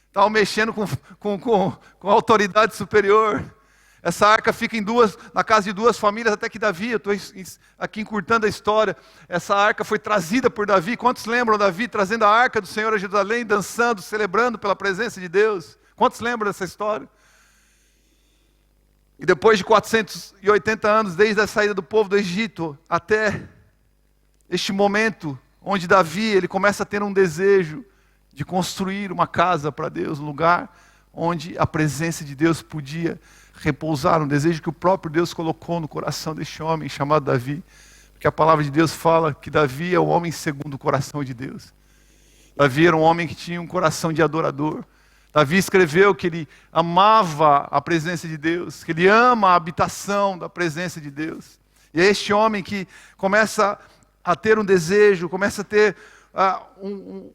Speaker 1: Estavam mexendo com a autoridade superior. Essa arca fica na casa de 2 famílias, até que Davi, eu estou aqui encurtando a história, essa arca foi trazida por Davi. Quantos lembram Davi trazendo a arca do Senhor a Jerusalém, dançando, celebrando pela presença de Deus? Quantos lembram dessa história? E depois de 480 anos, desde a saída do povo do Egito, até este momento, onde Davi ele começa a ter um desejo de construir uma casa para Deus, um lugar onde a presença de Deus podia repousar, um desejo que o próprio Deus colocou no coração deste homem chamado Davi, porque a palavra de Deus fala que Davi é o homem segundo o coração de Deus. Davi era um homem que tinha um coração de adorador. Davi escreveu que ele amava a presença de Deus, que ele ama a habitação da presença de Deus. E é este homem que começa a ter um desejo, começa a ter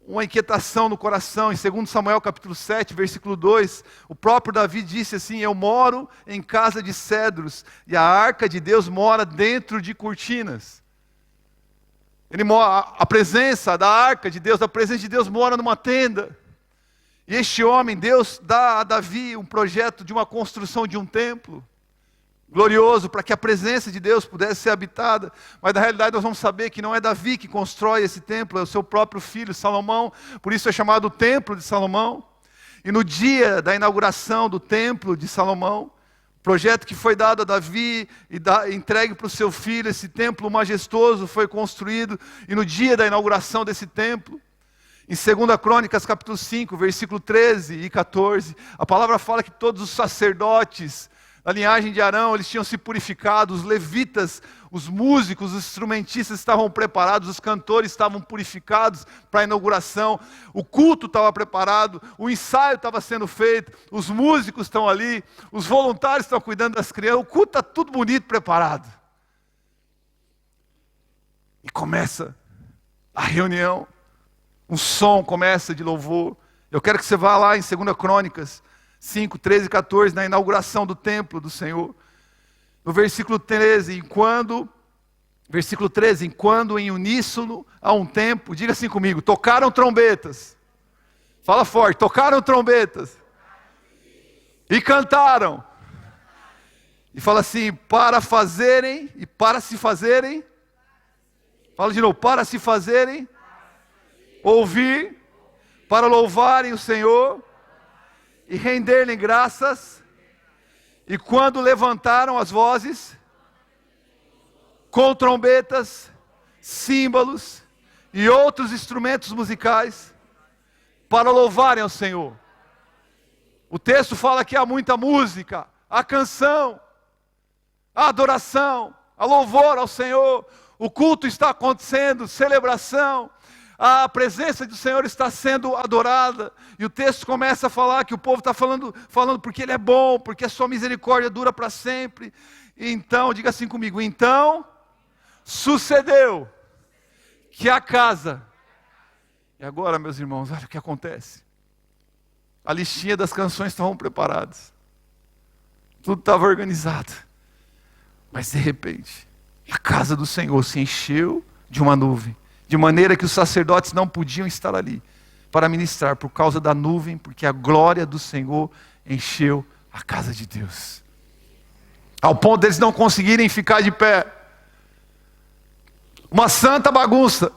Speaker 1: uma inquietação no coração. Em 2 Samuel capítulo 7, versículo 2, o próprio Davi disse assim: eu moro em casa de cedros, e a arca de Deus mora dentro de cortinas. A presença da arca de Deus, a presença de Deus mora numa tenda. E este homem, Deus dá a Davi um projeto de uma construção de um templo glorioso, para que a presença de Deus pudesse ser habitada. Mas na realidade nós vamos saber que não é Davi que constrói esse templo, é o seu próprio filho Salomão. Por isso é chamado o Templo de Salomão. E no dia da inauguração do Templo de Salomão, o projeto que foi dado a Davi e entregue para o seu filho, esse templo majestoso foi construído. E no dia da inauguração desse templo, Em 2 Crônicas, capítulo 5, versículo 13 e 14, a palavra fala que todos os sacerdotes da linhagem de Arão, eles tinham se purificado, os levitas, os músicos, os instrumentistas estavam preparados, os cantores estavam purificados para a inauguração, o culto estava preparado, o ensaio estava sendo feito, os músicos estão ali, os voluntários estão cuidando das crianças, o culto está tudo bonito, preparado. E começa a reunião, um som começa de louvor. Eu quero que você vá lá em 2 Crônicas 5, 13 e 14, na inauguração do templo do Senhor. No versículo 13, enquanto em uníssono a um tempo, diga assim comigo, tocaram trombetas. Fala forte, tocaram trombetas. E cantaram. E fala assim, para fazerem e para se fazerem. Fala de novo, para se fazerem, ouvir, para louvarem o Senhor e render-lhe graças. E quando levantaram as vozes, com trombetas, símbolos e outros instrumentos musicais, para louvarem ao Senhor. O texto fala que há muita música, há canção, há adoração, há louvor ao Senhor. O culto está acontecendo, celebração, a presença do Senhor está sendo adorada. E o texto começa a falar que o povo está falando porque Ele é bom, porque a sua misericórdia dura para sempre. Então, diga assim comigo, então sucedeu que a casa... E agora, meus irmãos, olha o que acontece. A listinha das canções estavam preparadas. Tudo estava organizado. Mas de repente, a casa do Senhor se encheu de uma nuvem, de maneira que os sacerdotes não podiam estar ali para ministrar por causa da nuvem, porque a glória do Senhor encheu a casa de Deus. Ao ponto deles não conseguirem ficar de pé. Uma santa bagunça.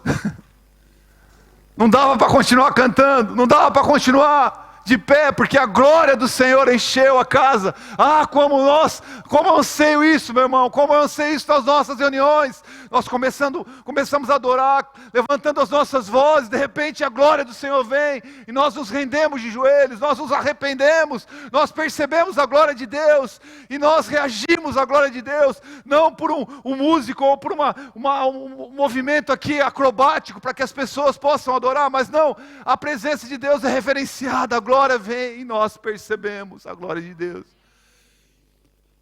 Speaker 1: Não dava para continuar cantando, não dava para continuar de pé, porque a glória do Senhor encheu a casa. Ah, como eu anseio isso, meu irmão, como eu anseio isso nas nossas reuniões. Nós começamos a adorar, levantando as nossas vozes, de repente a glória do Senhor vem, e nós nos rendemos de joelhos, nós nos arrependemos, nós percebemos a glória de Deus, e nós reagimos à glória de Deus, não por um músico, ou por um movimento aqui acrobático, para que as pessoas possam adorar, mas não, a presença de Deus é reverenciada, a glória vem, e nós percebemos a glória de Deus,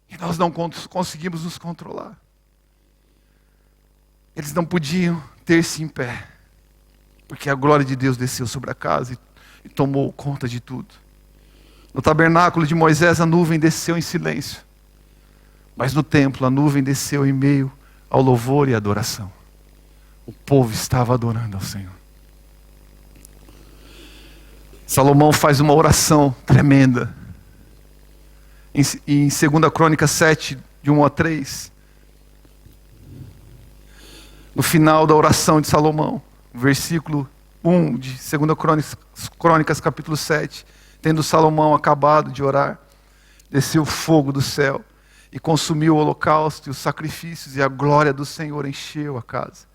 Speaker 1: e nós não conseguimos nos controlar. Eles não podiam ter-se em pé, porque a glória de Deus desceu sobre a casa e tomou conta de tudo. No tabernáculo de Moisés a nuvem desceu em silêncio, mas no templo a nuvem desceu em meio ao louvor e adoração. O povo estava adorando ao Senhor. Salomão faz uma oração tremenda. Em 2 Crônicas 7, de 1 a 3. No final da oração de Salomão, versículo 1 de 2 Crônicas capítulo 7. Tendo Salomão acabado de orar, desceu fogo do céu e consumiu o holocausto e os sacrifícios, e a glória do Senhor encheu a casa.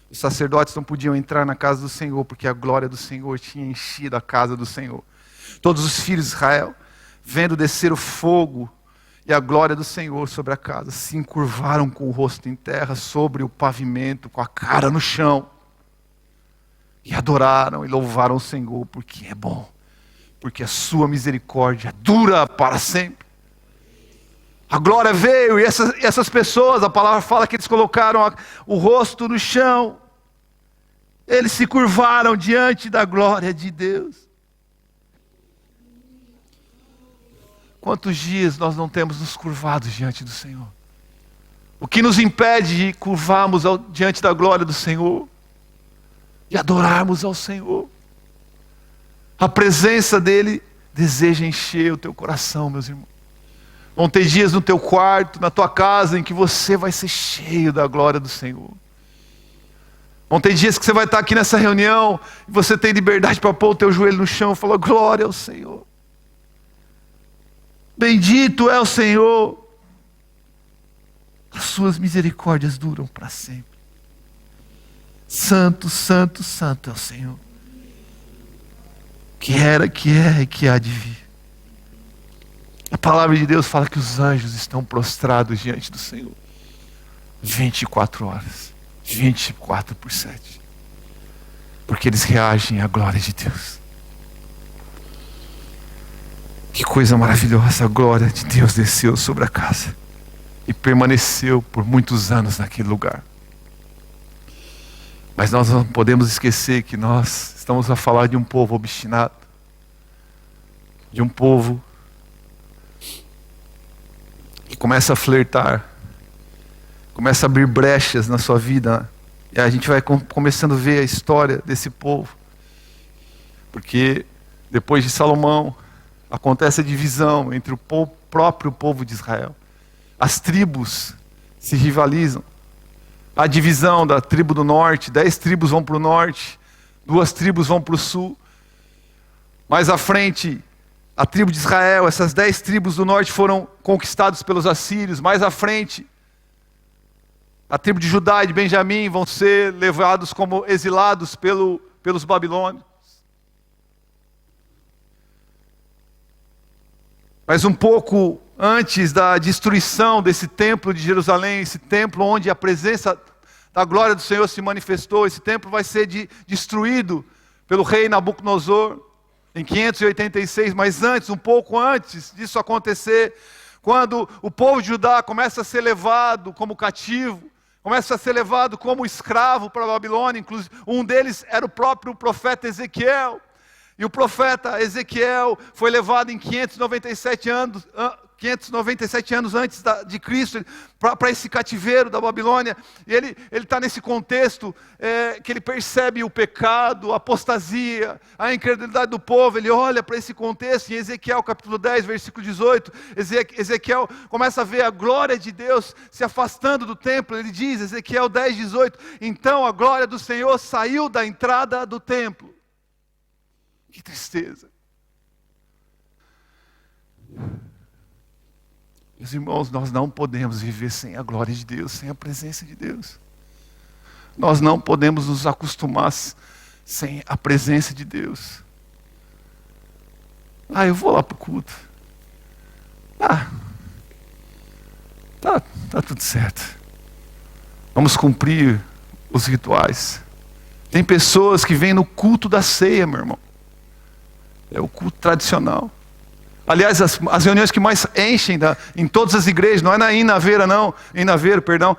Speaker 1: Os sacerdotes não podiam entrar na casa do Senhor, porque a glória do Senhor tinha enchido a casa do Senhor. Todos os filhos de Israel, vendo descer o fogo e a glória do Senhor sobre a casa, se encurvaram com o rosto em terra, sobre o pavimento, com a cara no chão. E adoraram e louvaram o Senhor, porque é bom, porque a sua misericórdia dura para sempre. A glória veio, e essas pessoas, a palavra fala que eles colocaram o rosto no chão. Eles se curvaram diante da glória de Deus. Quantos dias nós não temos nos curvado diante do Senhor? O que nos impede de curvarmos diante da glória do Senhor? De adorarmos ao Senhor? A presença dEle deseja encher o teu coração, meus irmãos. Vão ter dias no teu quarto, na tua casa, em que você vai ser cheio da glória do Senhor. Vão ter dias que você vai estar aqui nessa reunião, e você tem liberdade para pôr o teu joelho no chão e falar, glória ao Senhor. Bendito é o Senhor. As suas misericórdias duram para sempre. Santo, santo, santo é o Senhor. que era, que é e que há de vir. A palavra de Deus fala que os anjos estão prostrados diante do Senhor 24 horas, 24/7, porque eles reagem à glória de Deus. Que coisa maravilhosa, a glória de Deus desceu sobre a casa e permaneceu por muitos anos naquele lugar. Mas nós não podemos esquecer que nós estamos a falar de um povo obstinado, de um povo que começa a flertar, começa a abrir brechas na sua vida. E a gente vai começando a ver a história desse povo. Porque depois de Salomão, acontece a divisão entre o próprio povo de Israel. As tribos se rivalizam. A divisão da tribo do norte, 10 tribos vão para o norte, 2 tribos vão para o sul. Mais à frente, a tribo de Israel, essas 10 tribos do norte foram conquistadas pelos assírios. Mais à frente, a tribo de Judá e de Benjamim vão ser levados como exilados pelos babilônios. Mas um pouco antes da destruição desse templo de Jerusalém, esse templo onde a presença da glória do Senhor se manifestou, esse templo vai ser destruído pelo rei Nabucodonosor em 586, mas antes, um pouco antes disso acontecer, quando o povo de Judá começa a ser levado como cativo, começa a ser levado como escravo para a Babilônia, inclusive um deles era o próprio profeta Ezequiel. E o profeta Ezequiel foi levado em 597 anos antes de Cristo para esse cativeiro da Babilônia. E ele está nesse contexto que ele percebe o pecado, a apostasia, a incredulidade do povo. Ele olha para esse contexto em Ezequiel capítulo 10, versículo 18. Ezequiel começa a ver a glória de Deus se afastando do templo. Ele diz, Ezequiel 10, 18, então a glória do Senhor saiu da entrada do templo. Que tristeza. Meus irmãos, nós não podemos viver sem a glória de Deus, sem a presença de Deus. Nós não podemos nos acostumar sem a presença de Deus. Eu vou lá para o culto. Tá tudo certo. Vamos cumprir os rituais. Tem pessoas que vêm no culto da ceia, meu irmão. É o culto tradicional. Aliás, as reuniões que mais enchem em todas as igrejas, não é em Naveira, não. Em Naveiro, perdão.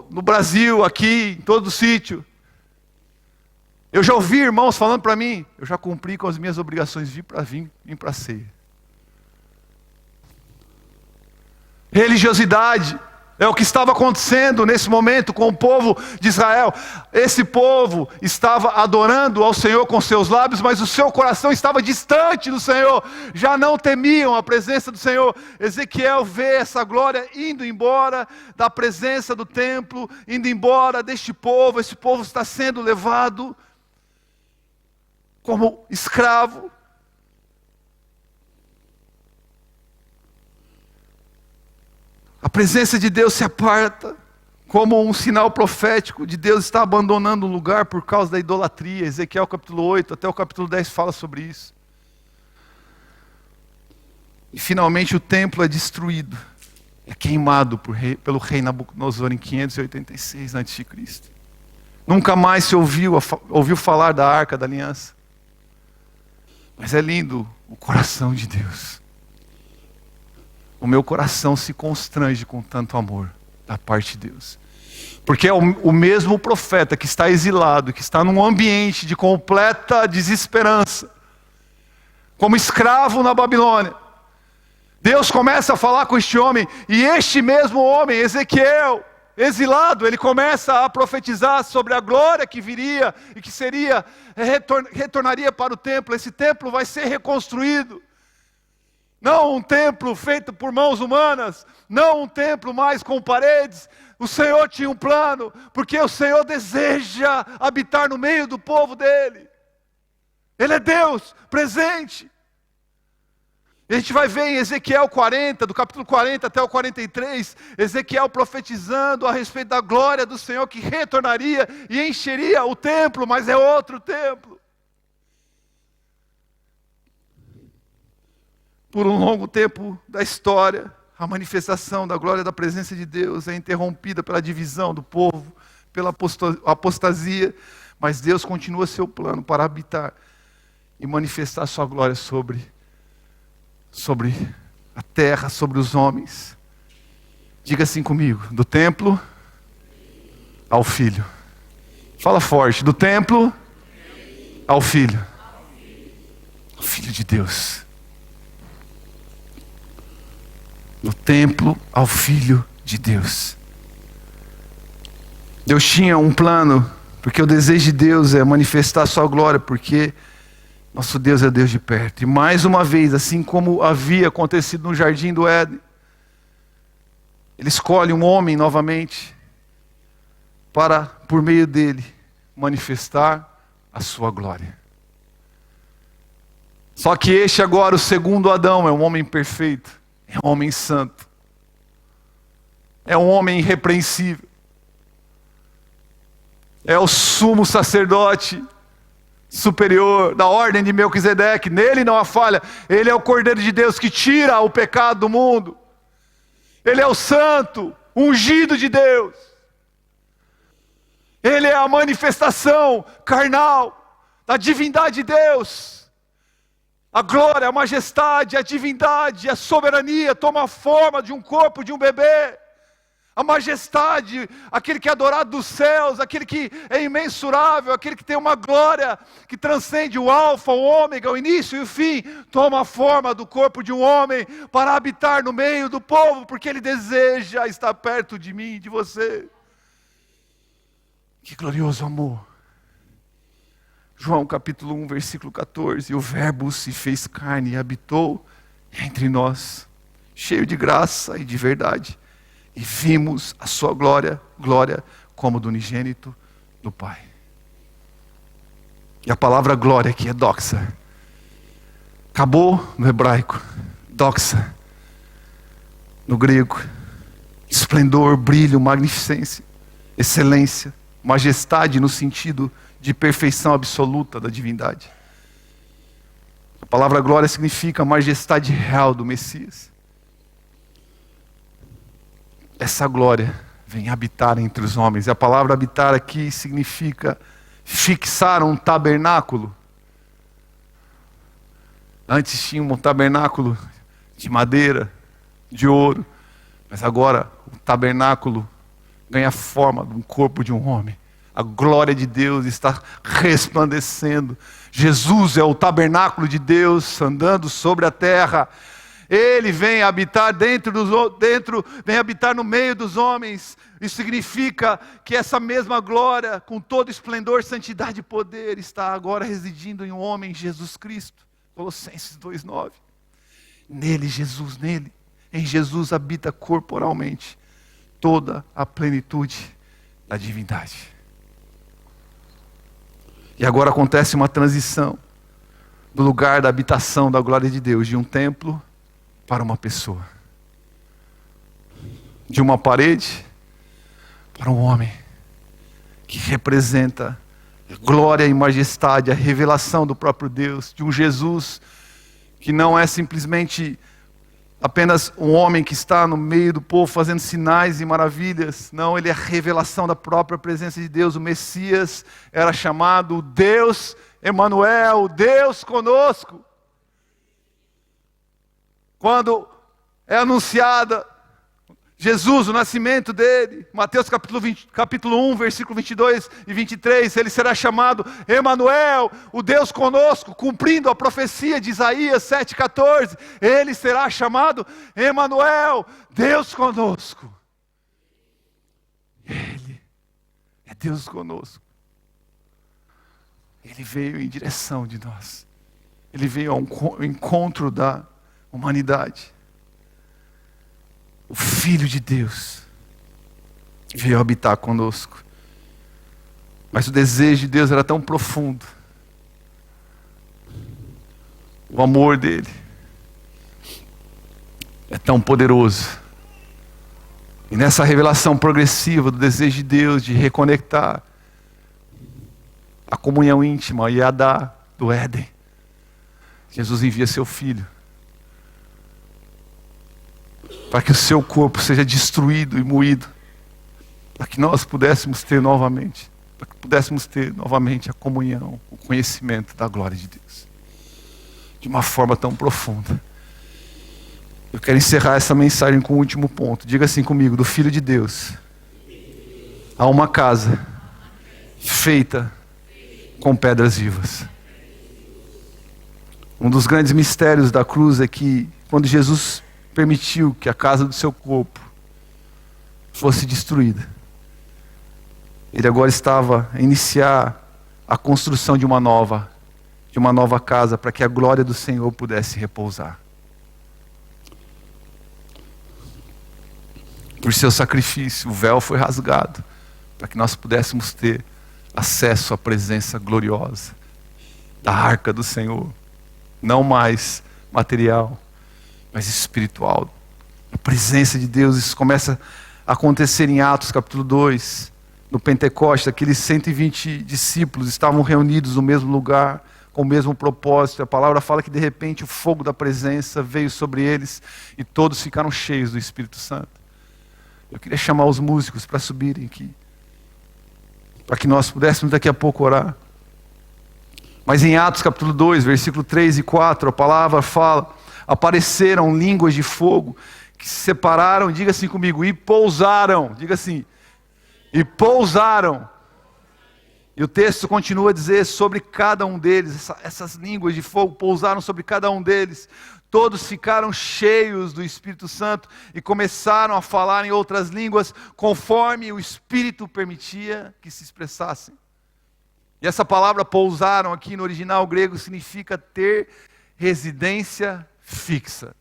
Speaker 1: No Brasil, aqui, em todo o sítio. Eu já ouvi irmãos falando para mim, eu já cumpri com as minhas obrigações, vim para a ceia. Religiosidade. É o que estava acontecendo nesse momento com o povo de Israel. Esse povo estava adorando ao Senhor com seus lábios, mas o seu coração estava distante do Senhor. Já não temiam a presença do Senhor. Ezequiel vê essa glória indo embora da presença do templo, indo embora deste povo. Esse povo está sendo levado como escravo. A presença de Deus se aparta como um sinal profético de Deus estar abandonando o lugar por causa da idolatria. Ezequiel capítulo 8 até o capítulo 10 fala sobre isso. E finalmente o templo é destruído. É queimado pelo rei Nabucodonosor em 586 a.C. Nunca mais se ouviu falar da Arca da Aliança. Mas é lindo o coração de Deus. O meu coração se constrange com tanto amor da parte de Deus. Porque é o mesmo profeta que está exilado, que está num ambiente de completa desesperança, como escravo na Babilônia. Deus começa a falar com este homem, e este mesmo homem, Ezequiel, exilado, ele começa a profetizar sobre a glória que viria e que retornaria para o templo. Esse templo vai ser reconstruído. Não um templo feito por mãos humanas, não um templo mais com paredes. O Senhor tinha um plano, porque o Senhor deseja habitar no meio do povo dele. Ele é Deus presente. E a gente vai ver em Ezequiel 40, do capítulo 40 até o 43, Ezequiel profetizando a respeito da glória do Senhor que retornaria e encheria o templo, mas é outro templo. Por um longo tempo da história, a manifestação da glória da presença de Deus é interrompida pela divisão do povo, pela apostasia, mas Deus continua seu plano para habitar e manifestar sua glória sobre a terra, sobre os homens. Diga assim comigo: do templo ao filho. Fala forte: do templo ao filho. O filho de Deus. Do templo ao filho de Deus. Deus tinha um plano, porque o desejo de Deus é manifestar a sua glória, porque nosso Deus é Deus de perto. E mais uma vez, assim como havia acontecido no jardim do Éden, Ele escolhe um homem novamente, para, por meio dele, manifestar a sua glória. Só que este agora, o segundo Adão, é um homem perfeito, é um homem santo, é um homem irrepreensível, é o sumo sacerdote superior da ordem de Melquisedeque. Nele não há falha. Ele é o Cordeiro de Deus que tira o pecado do mundo. Ele é o santo, ungido de Deus. Ele é a manifestação carnal da divindade de Deus. A glória, a majestade, a divindade, a soberania toma a forma de um corpo de um bebê. A majestade, aquele que é adorado dos céus, aquele que é imensurável, aquele que tem uma glória que transcende o alfa, o ômega, o início e o fim, toma a forma do corpo de um homem para habitar no meio do povo, porque ele deseja estar perto de mim e de você. Que glorioso amor. João capítulo 1, versículo 14. O verbo se fez carne e habitou entre nós, cheio de graça e de verdade. E vimos a sua glória, glória como do unigênito do Pai. E a palavra glória aqui é doxa. Acabou no hebraico, doxa. No grego, esplendor, brilho, magnificência, excelência, majestade no sentido de perfeição absoluta da divindade. A palavra glória significa a majestade real do Messias. Essa glória vem habitar entre os homens. E a palavra habitar aqui significa fixar um tabernáculo. Antes tinha um tabernáculo de madeira, de ouro. Mas agora o tabernáculo ganha a forma de um corpo de um homem. A glória de Deus está resplandecendo. Jesus é o tabernáculo de Deus andando sobre a terra. Ele vem habitar vem habitar no meio dos homens. Isso significa que essa mesma glória, com todo esplendor, santidade e poder, está agora residindo em um homem, Jesus Cristo. Colossenses 2:9. Nele, Jesus, em Jesus habita corporalmente toda a plenitude da divindade. E agora acontece uma transição do lugar da habitação da glória de Deus, de um templo para uma pessoa, de uma parede para um homem, que representa glória e majestade, a revelação do próprio Deus, de um Jesus que não é simplesmente apenas um homem que está no meio do povo fazendo sinais e maravilhas. Não, ele é a revelação da própria presença de Deus. O Messias era chamado Deus Emanuel, Deus conosco. Quando é anunciada Jesus, o nascimento dele, Mateus capítulo 1, versículo 22 e 23, ele será chamado Emanuel, o Deus conosco, cumprindo a profecia de Isaías 7,14. Ele será chamado Emanuel, Deus conosco. Ele é Deus conosco. Ele veio em direção de nós. Ele veio ao encontro da humanidade. O Filho de Deus veio habitar conosco. Mas o desejo de Deus era tão profundo. O amor dele é tão poderoso. E nessa revelação progressiva do desejo de Deus de reconectar a comunhão íntima e a do Éden, Jesus envia seu Filho para que o seu corpo seja destruído e moído, para que nós pudéssemos ter novamente a comunhão, o conhecimento da glória de Deus, de uma forma tão profunda. Eu quero encerrar essa mensagem com o último ponto. Diga assim comigo: do Filho de Deus há uma casa feita com pedras vivas. Um dos grandes mistérios da cruz é que quando Jesus permitiu que a casa do seu corpo fosse destruída, ele agora estava a iniciar a construção de uma nova casa, para que a glória do Senhor pudesse repousar. Por seu sacrifício, o véu foi rasgado, para que nós pudéssemos ter acesso à presença gloriosa da arca do Senhor, não mais material, mas espiritual. A presença de Deus, isso começa a acontecer em Atos capítulo 2, no Pentecostes. Aqueles 120 discípulos estavam reunidos no mesmo lugar, com o mesmo propósito. A palavra fala que de repente o fogo da presença veio sobre eles e todos ficaram cheios do Espírito Santo. Eu queria chamar os músicos para subirem aqui, para que nós pudéssemos daqui a pouco orar. Mas em Atos capítulo 2, versículo 3 e 4, a palavra fala: apareceram línguas de fogo que se separaram, diga assim comigo, e pousaram. Diga assim, e pousaram. E o texto continua a dizer: sobre cada um deles, essas línguas de fogo pousaram sobre cada um deles. Todos ficaram cheios do Espírito Santo e começaram a falar em outras línguas, conforme o Espírito permitia que se expressassem. E essa palavra pousaram aqui no original grego significa ter residência fixa.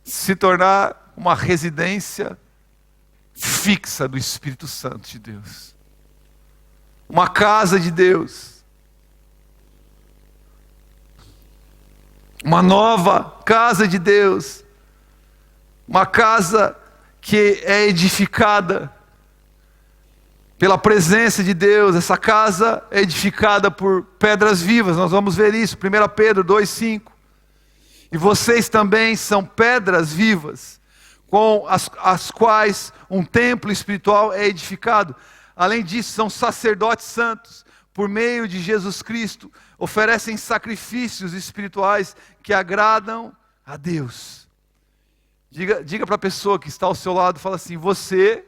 Speaker 1: Se tornar uma residência fixa do Espírito Santo de Deus. Uma casa de Deus. Uma nova casa de Deus. Uma casa que é edificada pela presença de Deus. Essa casa é edificada por pedras vivas. Nós vamos ver isso, 1 Pedro 2,5. E vocês também são pedras vivas, com as quais um templo espiritual é edificado. Além disso, são sacerdotes santos, por meio de Jesus Cristo, oferecem sacrifícios espirituais que agradam a Deus. Diga para a pessoa que está ao seu lado, fala assim: você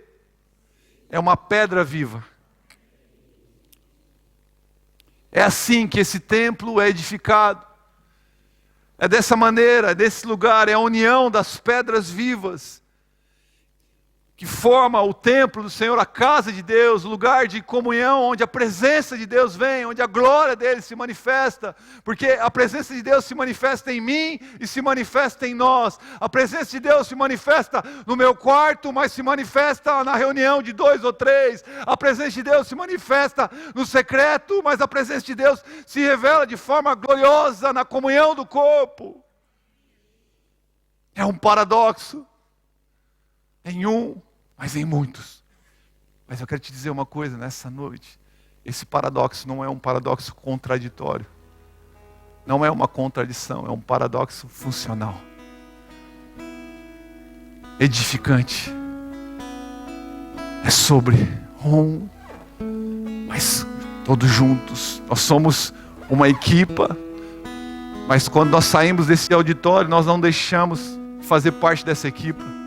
Speaker 1: é uma pedra viva. É assim que esse templo é edificado. É dessa maneira, é desse lugar, é a união das pedras vivas que forma o templo do Senhor, a casa de Deus, o lugar de comunhão, onde a presença de Deus vem, onde a glória dele se manifesta, porque a presença de Deus se manifesta em mim e se manifesta em nós. A presença de Deus se manifesta no meu quarto, mas se manifesta na reunião de 2 ou 3. A presença de Deus se manifesta no secreto, mas a presença de Deus se revela de forma gloriosa na comunhão do corpo. É um paradoxo. Em um, mas em muitos. Mas eu quero te dizer uma coisa nessa noite. Esse paradoxo não é um paradoxo contraditório. Não é uma contradição, é um paradoxo funcional. Edificante. É sobre um, mas todos juntos. Nós somos uma equipa, mas quando nós saímos desse auditório, nós não deixamos fazer parte dessa equipa.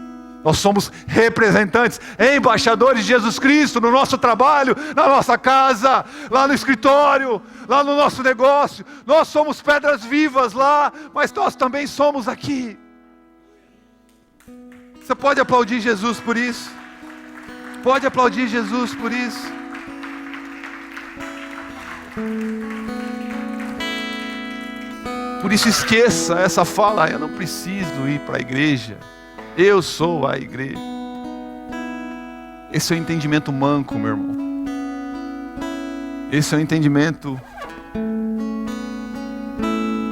Speaker 1: Nós somos representantes, embaixadores de Jesus Cristo no nosso trabalho, na nossa casa, lá no escritório, lá no nosso negócio. Nós somos pedras vivas lá, mas nós também somos aqui. Você pode aplaudir Jesus por isso? Pode aplaudir Jesus por isso? Por isso esqueça essa fala: eu não preciso ir para a igreja. Eu sou a igreja. Esse é o entendimento manco, meu irmão. Esse é o entendimento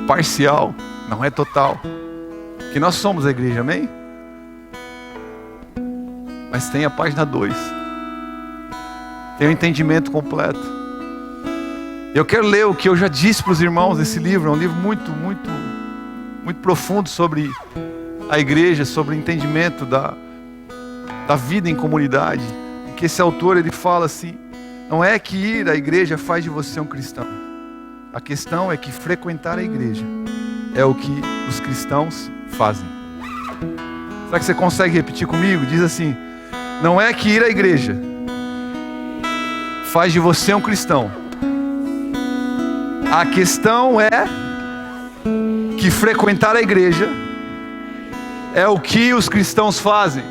Speaker 1: parcial, não é total. Que nós somos a igreja, amém? Mas tem a página 2. Tem o entendimento completo. Eu quero ler o que eu já disse para os irmãos nesse livro. É um livro muito muito profundo sobre a igreja, sobre o entendimento da vida em comunidade. Em que esse autor ele fala assim: não é que ir à igreja faz de você um cristão. A questão é que frequentar a igreja é o que os cristãos fazem. Será que você consegue repetir comigo? Diz assim: não é que ir à igreja faz de você um cristão. A questão é que frequentar a igreja é o que os cristãos fazem.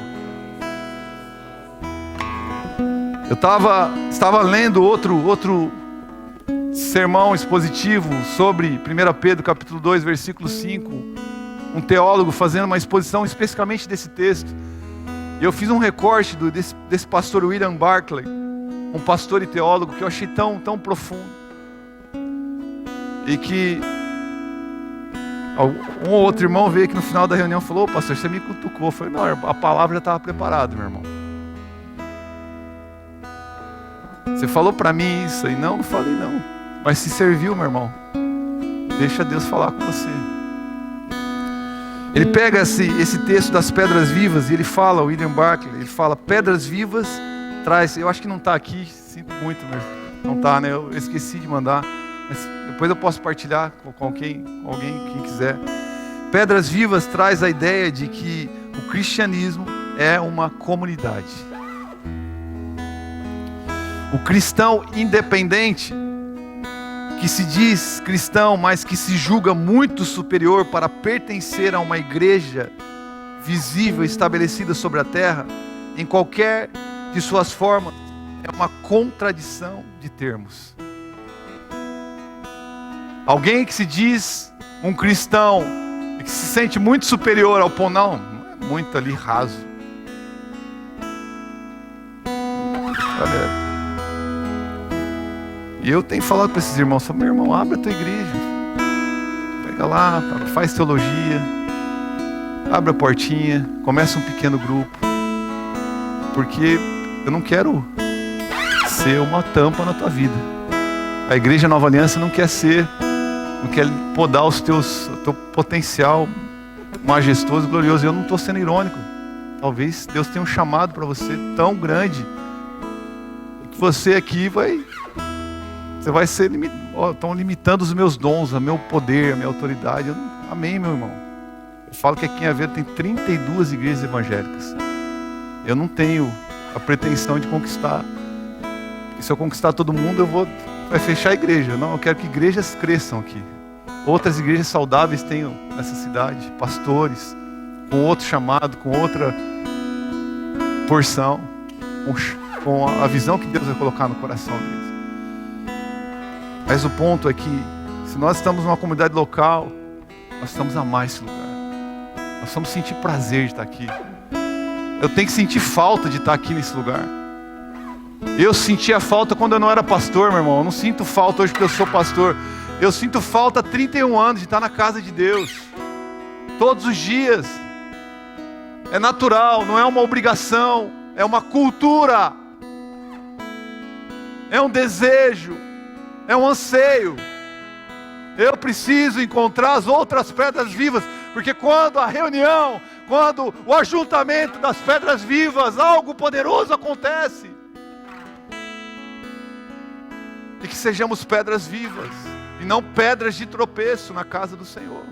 Speaker 1: Eu estava lendo outro sermão expositivo sobre 1 Pedro capítulo 2, versículo 5. Um teólogo fazendo uma exposição especificamente desse texto. E eu fiz um recorte desse pastor William Barclay, um pastor e teólogo que eu achei tão profundo. E que um ou outro irmão veio aqui no final da reunião e falou: ô pastor, você me cutucou. Eu falei: não, a palavra já estava preparada, meu irmão. Você falou para mim isso aí? Não falei não. Mas se serviu, meu irmão. Deixa Deus falar com você. Ele pega esse texto das pedras vivas e ele fala, William Barclay, ele fala: pedras vivas traz. Eu acho que não está aqui, sinto muito, mas não está, né? Eu esqueci de mandar. Mas depois eu posso partilhar com alguém, quem quiser. Pedras vivas traz a ideia de que o cristianismo é uma comunidade. O cristão independente, que se diz cristão, mas que se julga muito superior para pertencer a uma igreja visível estabelecida sobre a terra, em qualquer de suas formas, é uma contradição de termos. Alguém que se diz um cristão e que se sente muito superior ao pão, não é muito ali raso. Olha, e eu tenho falado para esses irmãos: meu irmão, abre a tua igreja, pega lá, faz teologia, abre a portinha, começa um pequeno grupo, porque eu não quero ser uma tampa na tua vida. A igreja Nova Aliança não quer podar o teu potencial majestoso e glorioso. Eu não estou sendo irônico. Talvez Deus tenha um chamado para você tão grande que você aqui vai ser estão limitando os meus dons, o meu poder, a minha autoridade. Amém, meu irmão. Eu falo que aqui em Aveiro tem 32 igrejas evangélicas. Eu não tenho a pretensão de conquistar. Porque se eu conquistar todo mundo, vai fechar a igreja. Não, eu quero que igrejas cresçam aqui. Outras igrejas saudáveis tenham nessa cidade, pastores com outro chamado, com outra porção, com a visão que Deus vai colocar no coração deles. Mas o ponto é que, se nós estamos numa comunidade local, nós precisamos amar esse lugar. Nós precisamos sentir prazer de estar aqui. Eu tenho que sentir falta de estar aqui nesse lugar. Eu sentia falta quando eu não era pastor, meu irmão. Eu não sinto falta hoje porque eu sou pastor. Eu sinto falta há 31 anos de estar na casa de Deus. Todos os dias. É natural, não é uma obrigação. É uma cultura. É um desejo. É um anseio. Eu preciso encontrar as outras pedras vivas. Porque quando a reunião, quando o ajuntamento das pedras vivas, algo poderoso acontece. E que sejamos pedras vivas e não pedras de tropeço na casa do Senhor.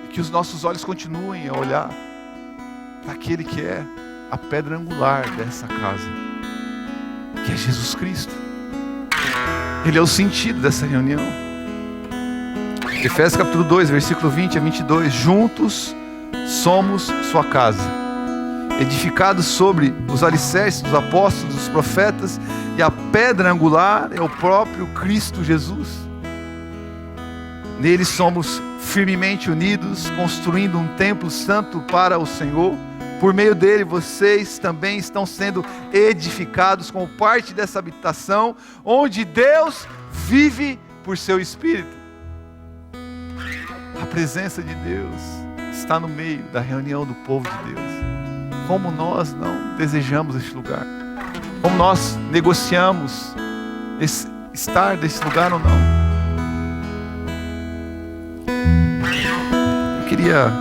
Speaker 1: E que os nossos olhos continuem a olhar para aquele que é a pedra angular dessa casa, que é Jesus Cristo. Ele é o sentido dessa reunião. Efésios capítulo 2, versículo 20 a 22. Juntos somos sua casa, edificados sobre os alicerces dos apóstolos, dos profetas, e a pedra angular é o próprio Cristo Jesus. Nele somos firmemente unidos, construindo um templo santo para o Senhor. Por meio dele vocês também estão sendo edificados como parte dessa habitação, onde Deus vive por seu Espírito. A presença de Deus está no meio da reunião do povo de Deus. Como nós não desejamos este lugar? Como nós negociamos estar desse lugar ou não? queria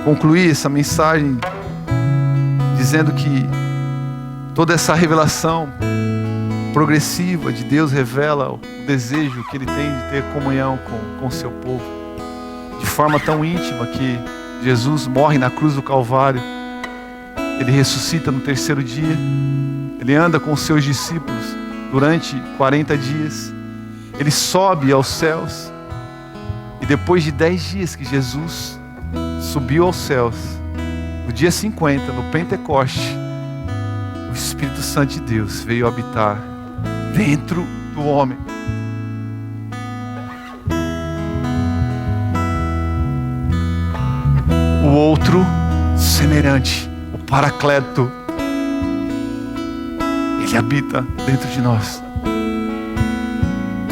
Speaker 1: concluir essa mensagem dizendo que toda essa revelação progressiva de Deus revela o desejo que Ele tem de ter comunhão com o seu povo, de forma tão íntima que Jesus morre na cruz do Calvário, Ele ressuscita no terceiro dia, Ele anda com os seus discípulos durante 40 dias, Ele sobe aos céus, e depois de 10 dias que Jesus subiu aos céus, no dia 50, no Pentecoste, o Espírito Santo de Deus veio habitar dentro do homem. O outro semelhante, o Paracleto, ele habita dentro de nós.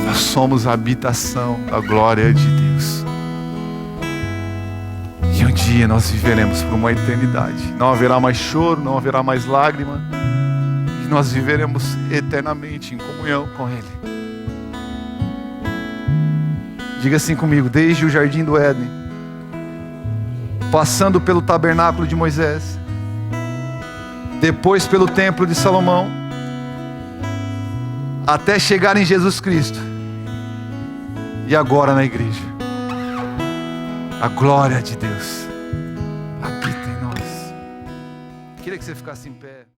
Speaker 1: Nós somos a habitação da glória de Deus. E um dia nós viveremos por uma eternidade. Não haverá mais choro, não haverá mais lágrima. E nós viveremos eternamente em comunhão com Ele. Diga assim comigo: desde o jardim do Éden, passando pelo tabernáculo de Moisés, depois pelo templo de Salomão, até chegar em Jesus Cristo, e agora na igreja, a glória de Deus habita em nós. Queria que você ficasse em pé.